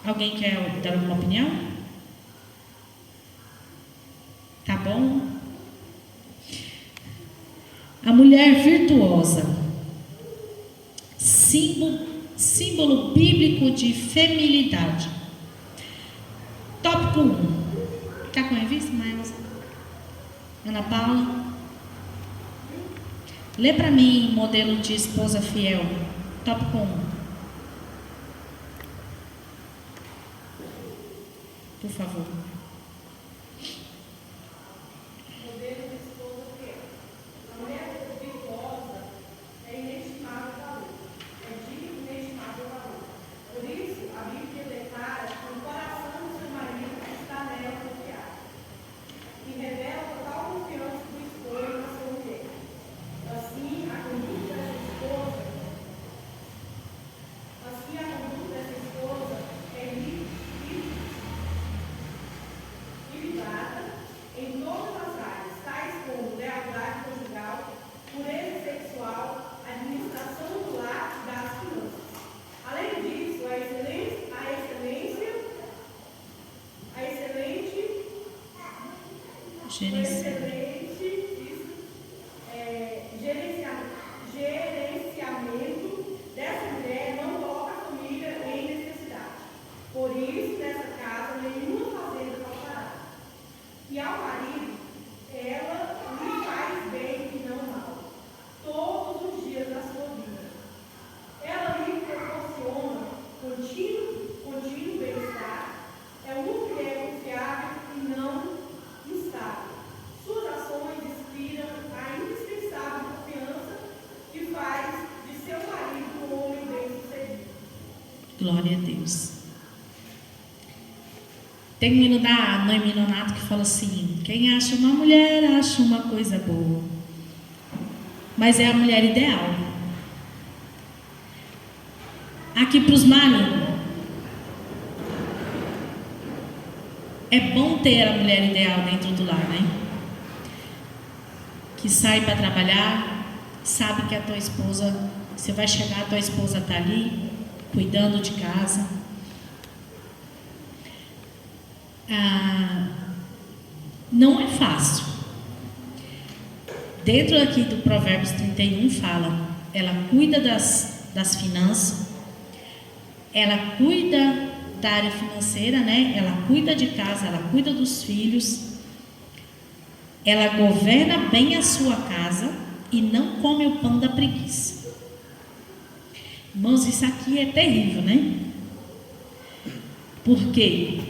Alguém quer dar alguma opinião? Tá bom? A mulher virtuosa, símbolo bíblico de feminilidade. Tópico 1. Está com a revista, Maísa? Ana Paula? Lê para mim modelo de esposa fiel. Tópico 1. Por favor. privada em todas as áreas, tais como lealdade conjugal, pureza sexual, administração do lar e das finanças. Além disso, a excelente gerenciamento dessa mulher não coloca a família em necessidade. Por isso, nessa casa, nenhuma fazenda faltará. E ao marido, ela lhe faz bem e não mal, todos os dias da sua vida. Ela lhe proporciona contínuo bem-estar, é uma mulher confiável e não instável. Suas ações inspiram a indispensável confiança que faz de seu marido um homem bem-sucedido. Glória a Deus. Tem um hino da Noemi Nonato que fala assim: quem acha uma mulher, acha uma coisa boa. Mas é a mulher ideal. Aqui para os maridos, é bom ter a mulher ideal dentro do lar, né? Que sai para trabalhar, sabe que a tua esposa, você vai chegar, a tua esposa está ali, cuidando de casa. Não é fácil. Dentro aqui do Provérbios 31 fala, ela cuida das finanças, ela cuida da área financeira, né? Ela cuida de casa, ela cuida dos filhos, ela governa bem a sua casa e não come o pão da preguiça. Irmãos, isso aqui é terrível, né? Por quê?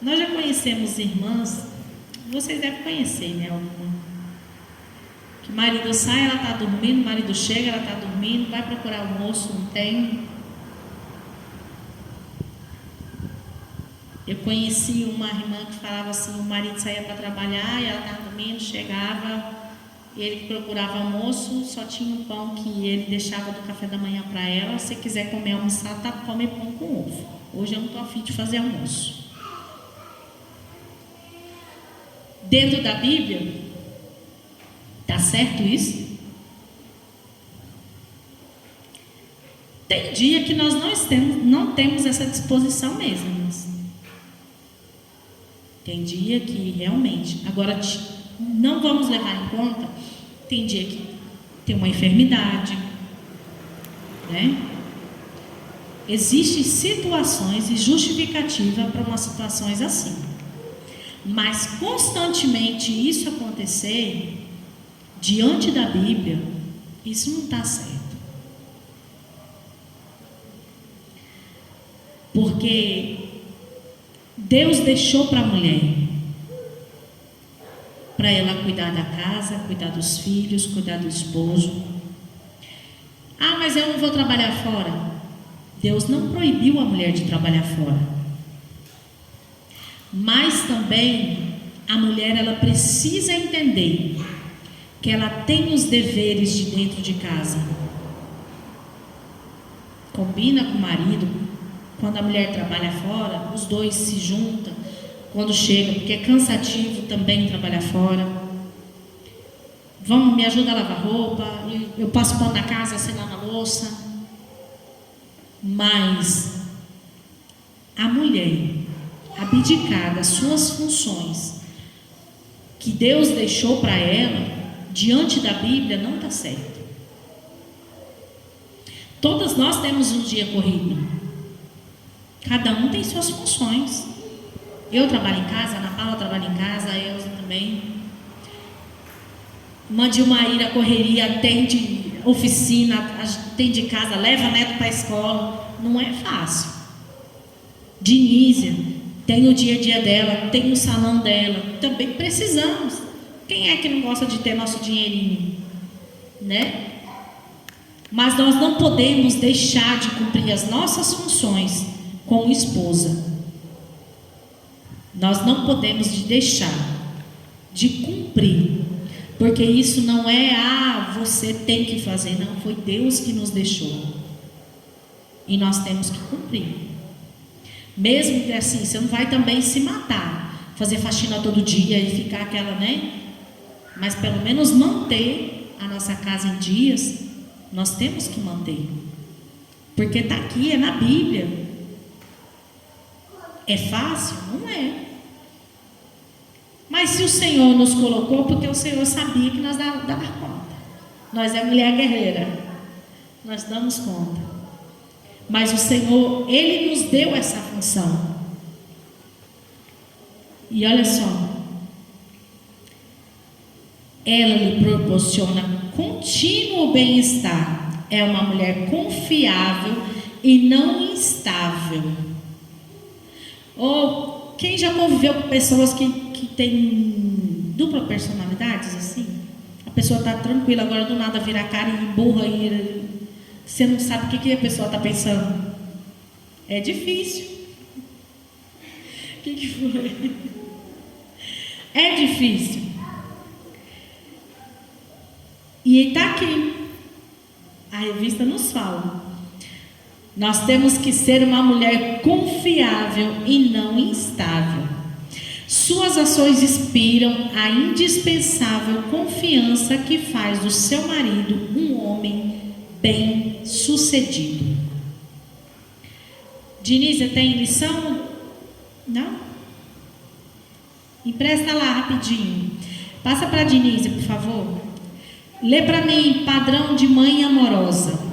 Nós já conhecemos irmãs, vocês devem conhecer, né? Que o marido sai, ela está dormindo, o marido chega, ela está dormindo, vai procurar almoço, não tem. Eu conheci uma irmã que falava assim, o marido saía para trabalhar e ela estava dormindo, chegava, ele procurava almoço, só tinha um pão que ele deixava do café da manhã para ela. Se quiser comer almoçar, tá, come pão com ovo. Hoje eu não estou afim de fazer almoço. Dentro da Bíblia, tá certo isso? Tem dia que nós não temos essa disposição mesmo. Tem dia que realmente, agora não vamos levar em conta, tem dia que tem uma enfermidade, né? Existem situações e justificativa para umas situações assim. Mas constantemente isso acontecer, diante da Bíblia, isso não está certo. Porque Deus deixou para a mulher, para ela cuidar da casa, cuidar dos filhos, cuidar do esposo. Ah, mas eu não vou trabalhar fora. Deus não proibiu a mulher de trabalhar fora. Mas também a mulher, ela precisa entender que ela tem os deveres de dentro de casa. Combina com o marido. Quando a mulher trabalha fora, os dois se juntam quando chega, porque é cansativo também trabalhar fora. Vamos, me ajuda a lavar roupa, eu passo pano na casa, você lava a louça. Mas a mulher abdicar das suas funções que Deus deixou para ela, diante da Bíblia, não está certo. Todas nós temos um dia corrido. Cada um tem suas funções. Eu trabalho em casa, a Ana Paula trabalha em casa, a Elza também. Irmã Dilmaíra, correria, atende oficina, atende casa, leva neto para a escola. Não é fácil. Dinísia tem o dia a dia dela, tem o salão dela. Também precisamos. Quem é que não gosta de ter nosso dinheirinho? Né? Mas nós não podemos deixar de cumprir as nossas funções como esposa. Nós não podemos deixar de cumprir, porque isso não é você tem que fazer, não, foi Deus que nos deixou e nós temos que cumprir. Mesmo que assim, você não vai também se matar, fazer faxina todo dia e ficar aquela, né? Mas pelo menos manter a nossa casa em dias, nós temos que manter. Porque está aqui, é na Bíblia. É fácil? Não é. Mas se o Senhor nos colocou, porque o Senhor sabia que nós dava conta. Nós é mulher guerreira. Nós damos conta. Mas o Senhor, Ele nos deu essa função. E olha só. Ela lhe proporciona contínuo bem-estar. É uma mulher confiável e não instável. Ou quem já conviveu com pessoas que têm dupla personalidade, assim? A pessoa está tranquila, agora do nada vira a cara e burra e você não sabe o que a pessoa está pensando. É difícil. O que foi? É difícil. E está aqui. A revista nos fala. Nós temos que ser uma mulher confiável e não instável. Suas ações inspiram a indispensável confiança que faz do seu marido um homem bem-sucedido. Dinísia, tem lição? Não? Empresta lá rapidinho. Passa para a Dinísia, por favor. Lê para mim, padrão de mãe amorosa.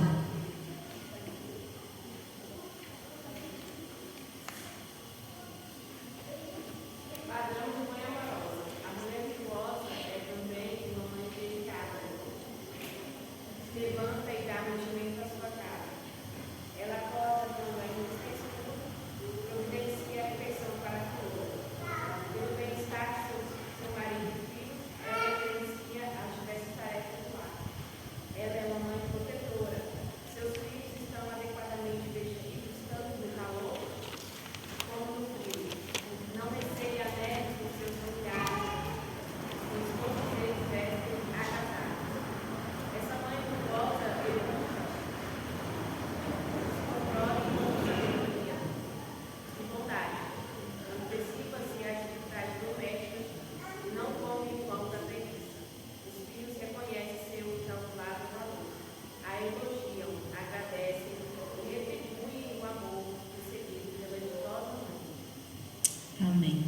Amém.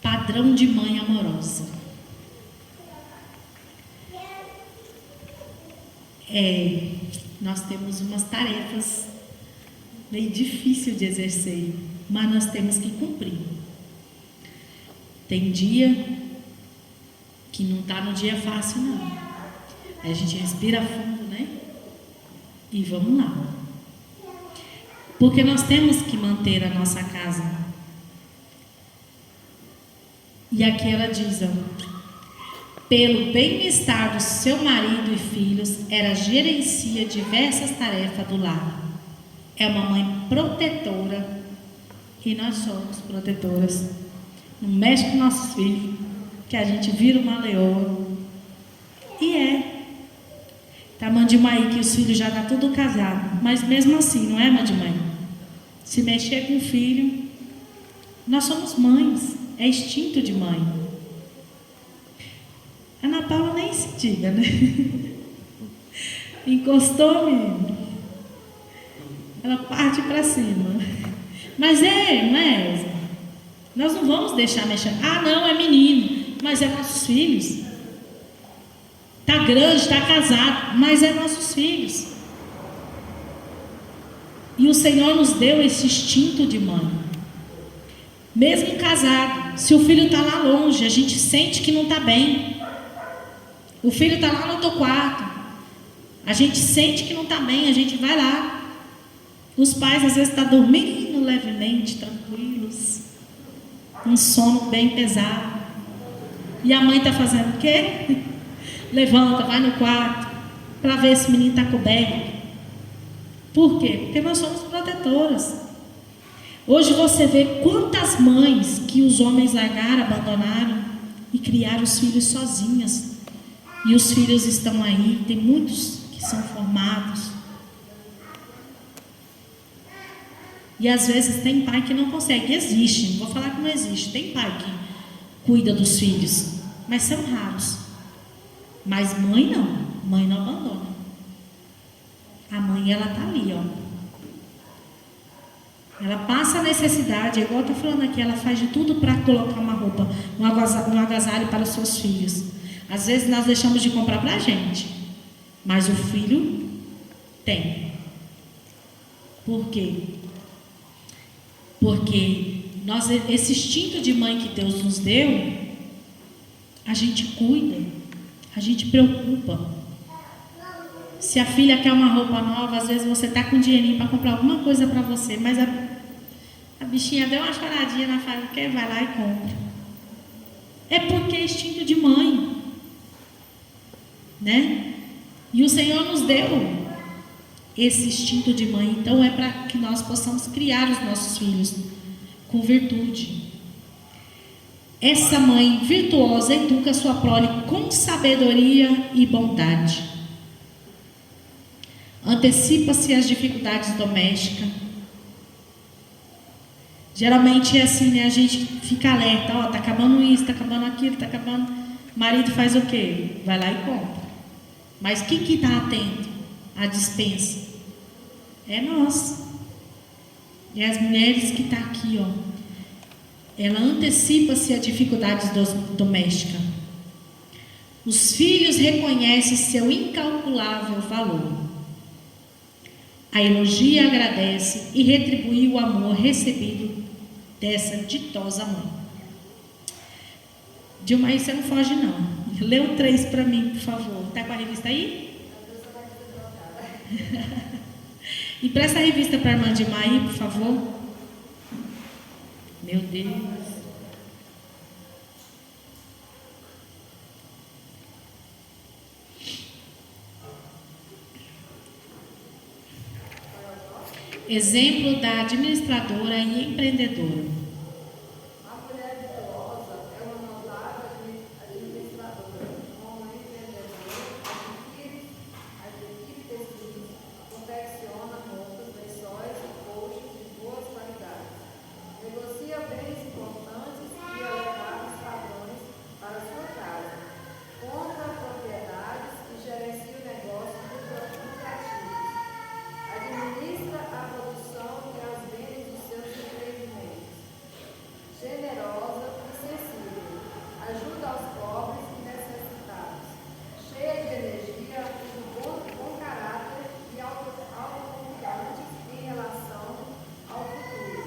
Padrão de mãe amorosa. Nós temos umas tarefas meio difíceis de exercer, mas nós temos que cumprir. Tem dia que não está no dia fácil, não. Aí a gente respira fundo, né? E vamos lá. Porque nós temos que manter a nossa casa. E aqui ela diz, pelo bem-estar do seu marido e filhos, ela gerencia diversas tarefas do lar. É uma mãe protetora, e nós somos protetoras. Não mexe com nossos filhos, que a gente vira uma leoa. E tá mãe de mãe que os filhos já tá tudo casado, mas mesmo assim, não é, mãe de mãe? Se mexer com o filho, nós somos mães, é instinto de mãe. Ana Paula nem se diga, né? Encostou, menino, ela parte para cima. Mas não é? Nós não vamos deixar mexer. Ah, não, é menino, mas é nossos filhos. Tá grande, tá casado, mas é nossos filhos. E o Senhor nos deu esse instinto de mãe. Mesmo casado, se o filho está lá longe, a gente sente que não está bem. O filho está lá no outro quarto, a gente sente que não está bem, a gente vai lá. Os pais às vezes estão dormindo levemente, tranquilos, um sono bem pesado. E a mãe está fazendo o quê? Levanta, vai no quarto, para ver se o menino está coberto. Por quê? Porque nós somos protetoras. Hoje você vê quantas mães que os homens largaram, abandonaram e criaram os filhos sozinhas. E os filhos estão aí, tem muitos que são formados. E às vezes tem pai que não consegue, existe, não vou falar que não existe, tem pai que cuida dos filhos, mas são raros. Mas mãe não abandona. A mãe, ela tá ali, ó. Ela passa a necessidade, igual eu tô falando aqui, ela faz de tudo para colocar uma roupa, um agasalho para os seus filhos. Às vezes nós deixamos de comprar para a gente, mas o filho tem. Por quê? Porque esse instinto de mãe que Deus nos deu, a gente cuida, a gente preocupa. Se a filha quer uma roupa nova, às vezes você está com dinheirinho para comprar alguma coisa para você, mas a bichinha deu uma choradinha na fábrica, vai lá e compra. É porque é instinto de mãe, né? E o Senhor nos deu esse instinto de mãe, então é para que nós possamos criar os nossos filhos com virtude. Essa mãe virtuosa educa sua prole com sabedoria e bondade. Antecipa-se às dificuldades domésticas. Geralmente é assim, né? A gente fica alerta, ó, tá acabando isso, tá acabando aquilo, tá acabando. O marido faz o quê? Vai lá e compra. Mas quem que está atento à dispensa? É nós. É as mulheres que estão aqui, ó. Ela antecipa-se a dificuldades domésticas. Os filhos reconhecem seu incalculável valor. A elogia, agradece e retribui o amor recebido dessa ditosa mãe. Dilma, aí você não foge não. Lê o 3 para mim, por favor. Está com a revista aí? E presta a revista para a irmã Dilma aí, por favor. Meu Deus. Exemplo da administradora e empreendedora. A mulher virtuosa é uma notável administradora, uma empreendedora, adquire tecidos, confecciona roupas, lençóis e colchos de boas qualidades, negocia bens importantes e elevados padrões para sua casa, compra propriedades e gerencia o negócio lucrativos. Administra a produção e as vendas dos seus empreendimentos. Generosa e sensível. Ajuda aos pobres e necessitados. Cheia de energia e de bom caráter e autoconfiante em relação ao futuro.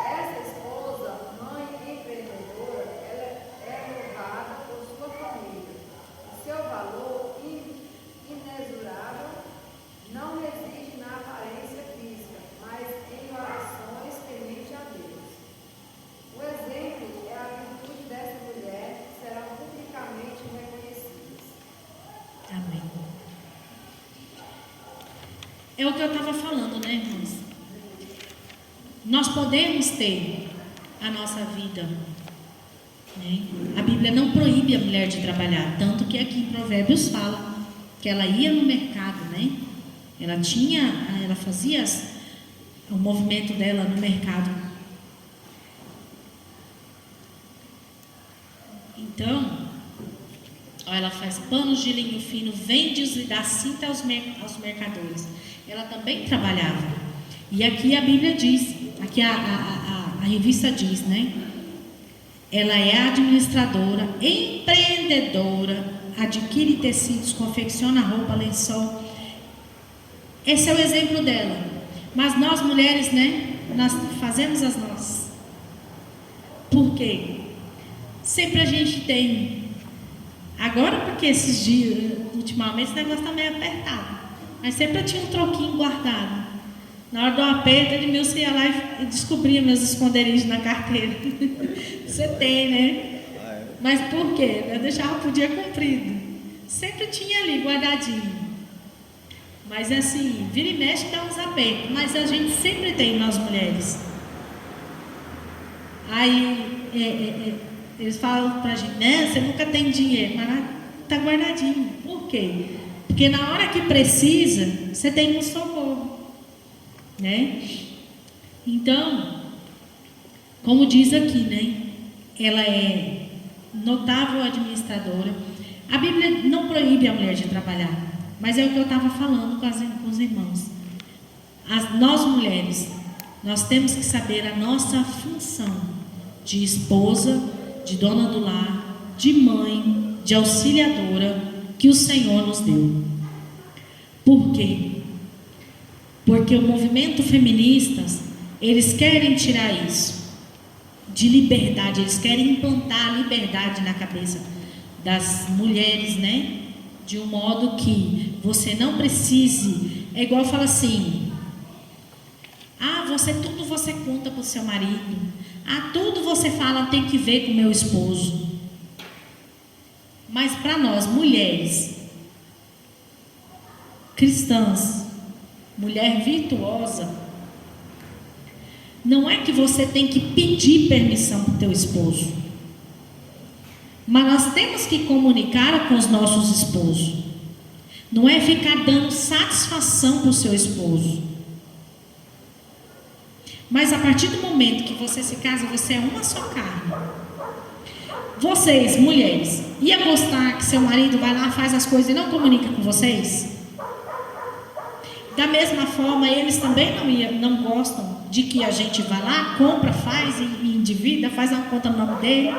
Essa esposa, mãe empreendedora, ela é louvada por sua família. O seu valor imensurável não reside na aparência física, mas em orações temente a Deus. O exemplo é a virtude dessa mulher, que serão publicamente reconhecidas. Amém. É o que eu estava falando, né, irmãos? Nós podemos ter a nossa vida, né? A Bíblia não proíbe a mulher de trabalhar, tanto que aqui em Provérbios fala que ela ia no mercado, né? Ela fazia o movimento dela no mercado. Então, ó, ela faz panos de linho fino, vende-os e dá cinta aos mercadores. Ela também trabalhava. E aqui a Bíblia diz, aqui a revista diz, né? Ela é administradora, empreendedora, adquire tecidos, confecciona roupa, lençol. Esse é o exemplo dela. Mas nós mulheres, né? Nós fazemos as nossas. Por quê? Sempre a gente tem. Agora, porque esses dias, ultimamente, esse negócio está meio apertado. Mas sempre eu tinha um troquinho guardado. Na hora do aperto, Edmilson ia lá e descobria meus esconderijos na carteira. Você tem, né? Mas por quê? Eu deixava pro dia comprido. Sempre tinha ali, guardadinho. Mas assim, vira e mexe dá uns apertos. Mas a gente sempre tem, nós mulheres. Aí, eles falam pra gente, né? Você nunca tem dinheiro, mas tá guardadinho. Por quê? Porque na hora que precisa, você tem um socorro, né? Então, como diz aqui, né? Ela é notável administradora. A Bíblia não proíbe a mulher de trabalhar, mas é o que eu estava falando com os irmãos. Nós mulheres, nós temos que saber a nossa função de esposa, de dona do lar, de mãe, de auxiliadora que o Senhor nos deu. Por quê? Porque o movimento feminista, eles querem tirar isso de liberdade, eles querem implantar a liberdade na cabeça das mulheres, né? De um modo que você não precise, é igual fala assim: ah, tudo você conta para o seu marido, ah, tudo você fala tem que ver com o meu esposo. Mas para nós mulheres cristãs, mulher virtuosa, não é que você tem que pedir permissão para o teu esposo, mas nós temos que comunicar com os nossos esposos. Não é ficar dando satisfação para o seu esposo. Mas a partir do momento que você se casa, você é uma só carne. Vocês, mulheres, ia gostar que seu marido vai lá, faz as coisas e não comunica com vocês? Da mesma forma, eles também não gostam de que a gente vá lá, compra, faz e endivida, faz uma conta no nome dele,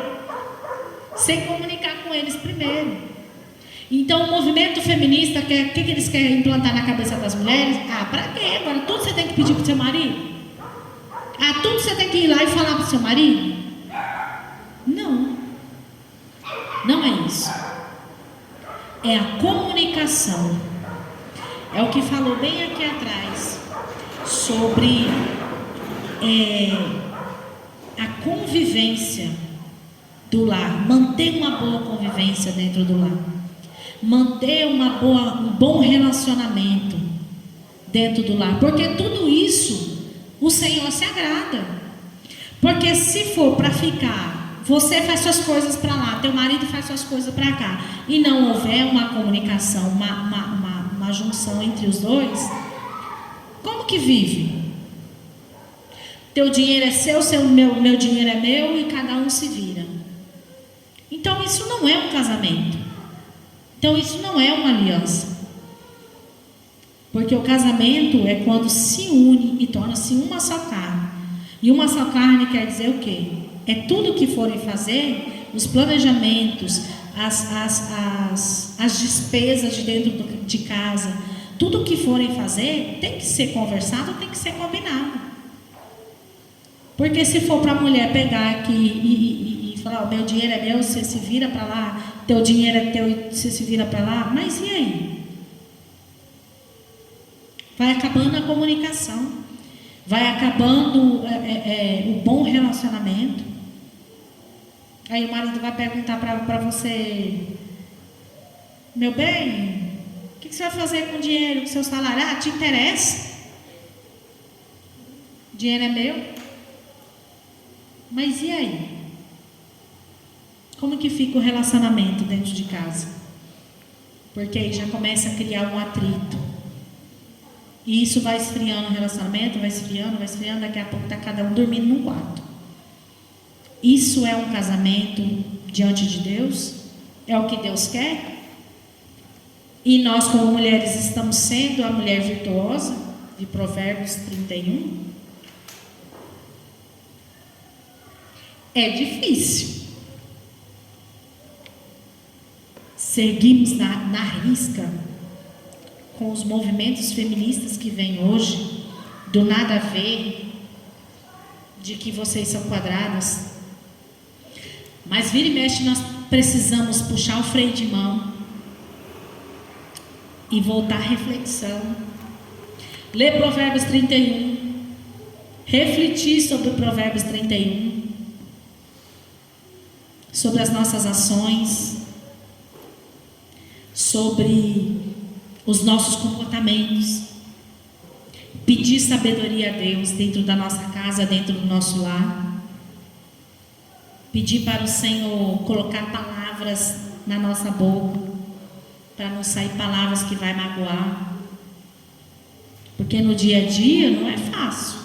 sem comunicar com eles primeiro. Então, o movimento feminista, o que eles querem implantar na cabeça das mulheres? Ah, para quê? Agora tudo você tem que pedir para o seu marido? Ah, tudo você tem que ir lá e falar para o seu marido? Não. Não é isso. É a comunicação. É o que falou bem aqui atrás sobre a convivência do lar, manter uma boa convivência dentro do lar, manter um bom relacionamento dentro do lar, porque tudo isso o Senhor se agrada. Porque se for para ficar, você faz suas coisas para lá, teu marido faz suas coisas para cá, e não houver uma comunicação, uma junção entre os dois, como que vive? Teu dinheiro é seu, meu dinheiro é meu, e cada um se vira. Então isso não é um casamento. Então isso não é uma aliança. Porque o casamento é quando se une e torna-se uma só carne. E uma só carne quer dizer o quê? É tudo que forem fazer, os planejamentos, as despesas de dentro de casa, tudo que forem fazer tem que ser conversado, tem que ser combinado. Porque se for para a mulher pegar aqui e falar, meu dinheiro é meu, você se vira para lá, teu dinheiro é teu e você se vira para lá, mas e aí? Vai acabando a comunicação, vai acabando o bom relacionamento. Aí o marido vai perguntar para você, meu bem, o que você vai fazer com o dinheiro, com o seu salário? Ah, te interessa? O dinheiro é meu? Mas e aí? Como que fica o relacionamento dentro de casa? Porque aí já começa a criar um atrito. E isso vai esfriando o relacionamento, vai esfriando, daqui a pouco está cada um dormindo num quarto. Isso é um casamento diante de Deus? É o que Deus quer? E nós, como mulheres, estamos sendo a mulher virtuosa de Provérbios 31? É difícil. Seguimos na risca com os movimentos feministas que vêm hoje, do nada a ver, de que vocês são quadradas. Mas vira e mexe, nós precisamos puxar o freio de mão e voltar à reflexão. Ler Provérbios 31, refletir sobre o Provérbios 31, sobre as nossas ações, sobre os nossos comportamentos, pedir sabedoria a Deus dentro da nossa casa, dentro do nosso lar, pedir para o Senhor colocar palavras na nossa boca, para não sair palavras que vai magoar, porque no dia a dia não é fácil.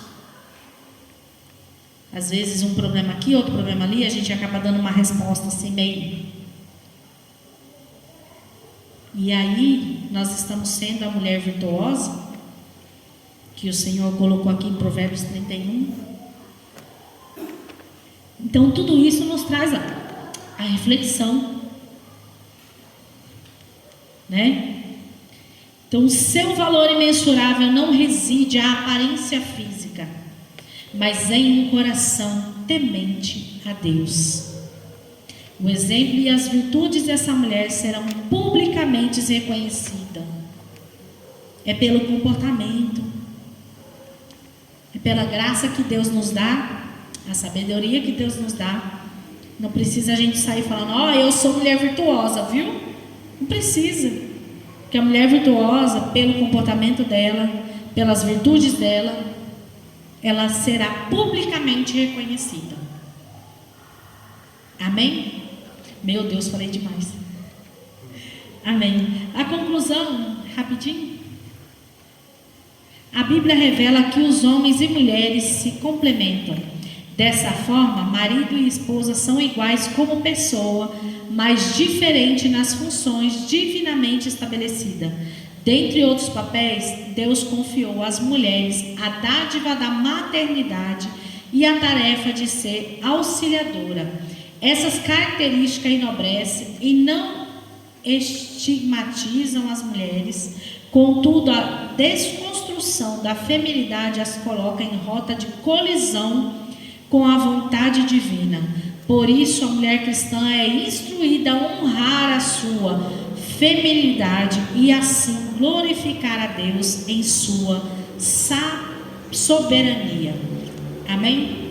Às vezes um problema aqui, outro problema ali, a gente acaba dando uma resposta assim meio. E aí, nós estamos sendo a mulher virtuosa, que o Senhor colocou aqui em Provérbios 31. Então, tudo isso nos traz a reflexão, né? Então, o seu valor imensurável não reside à aparência física, mas em um coração temente a Deus. O exemplo e as virtudes dessa mulher serão publicamente reconhecidas. É pelo comportamento, é pela graça que Deus nos dá, a sabedoria que Deus nos dá. Não precisa a gente sair falando, ó, eu sou mulher virtuosa, viu? Não precisa. Porque a mulher virtuosa, pelo comportamento dela, pelas virtudes dela, ela será publicamente reconhecida. Amém? Meu Deus, falei demais. Amém. A conclusão, rapidinho. A Bíblia revela que os homens e mulheres se complementam. Dessa forma, marido e esposa são iguais como pessoa, mas diferentes nas funções divinamente estabelecidas. Dentre outros papéis, Deus confiou às mulheres a dádiva da maternidade e a tarefa de ser auxiliadora. Essas características enobrecem e não estigmatizam as mulheres, contudo, a desconstrução da feminilidade as coloca em rota de colisão com a vontade divina. Por isso, a mulher cristã é instruída a honrar a sua feminilidade e assim glorificar a Deus em sua soberania. Amém?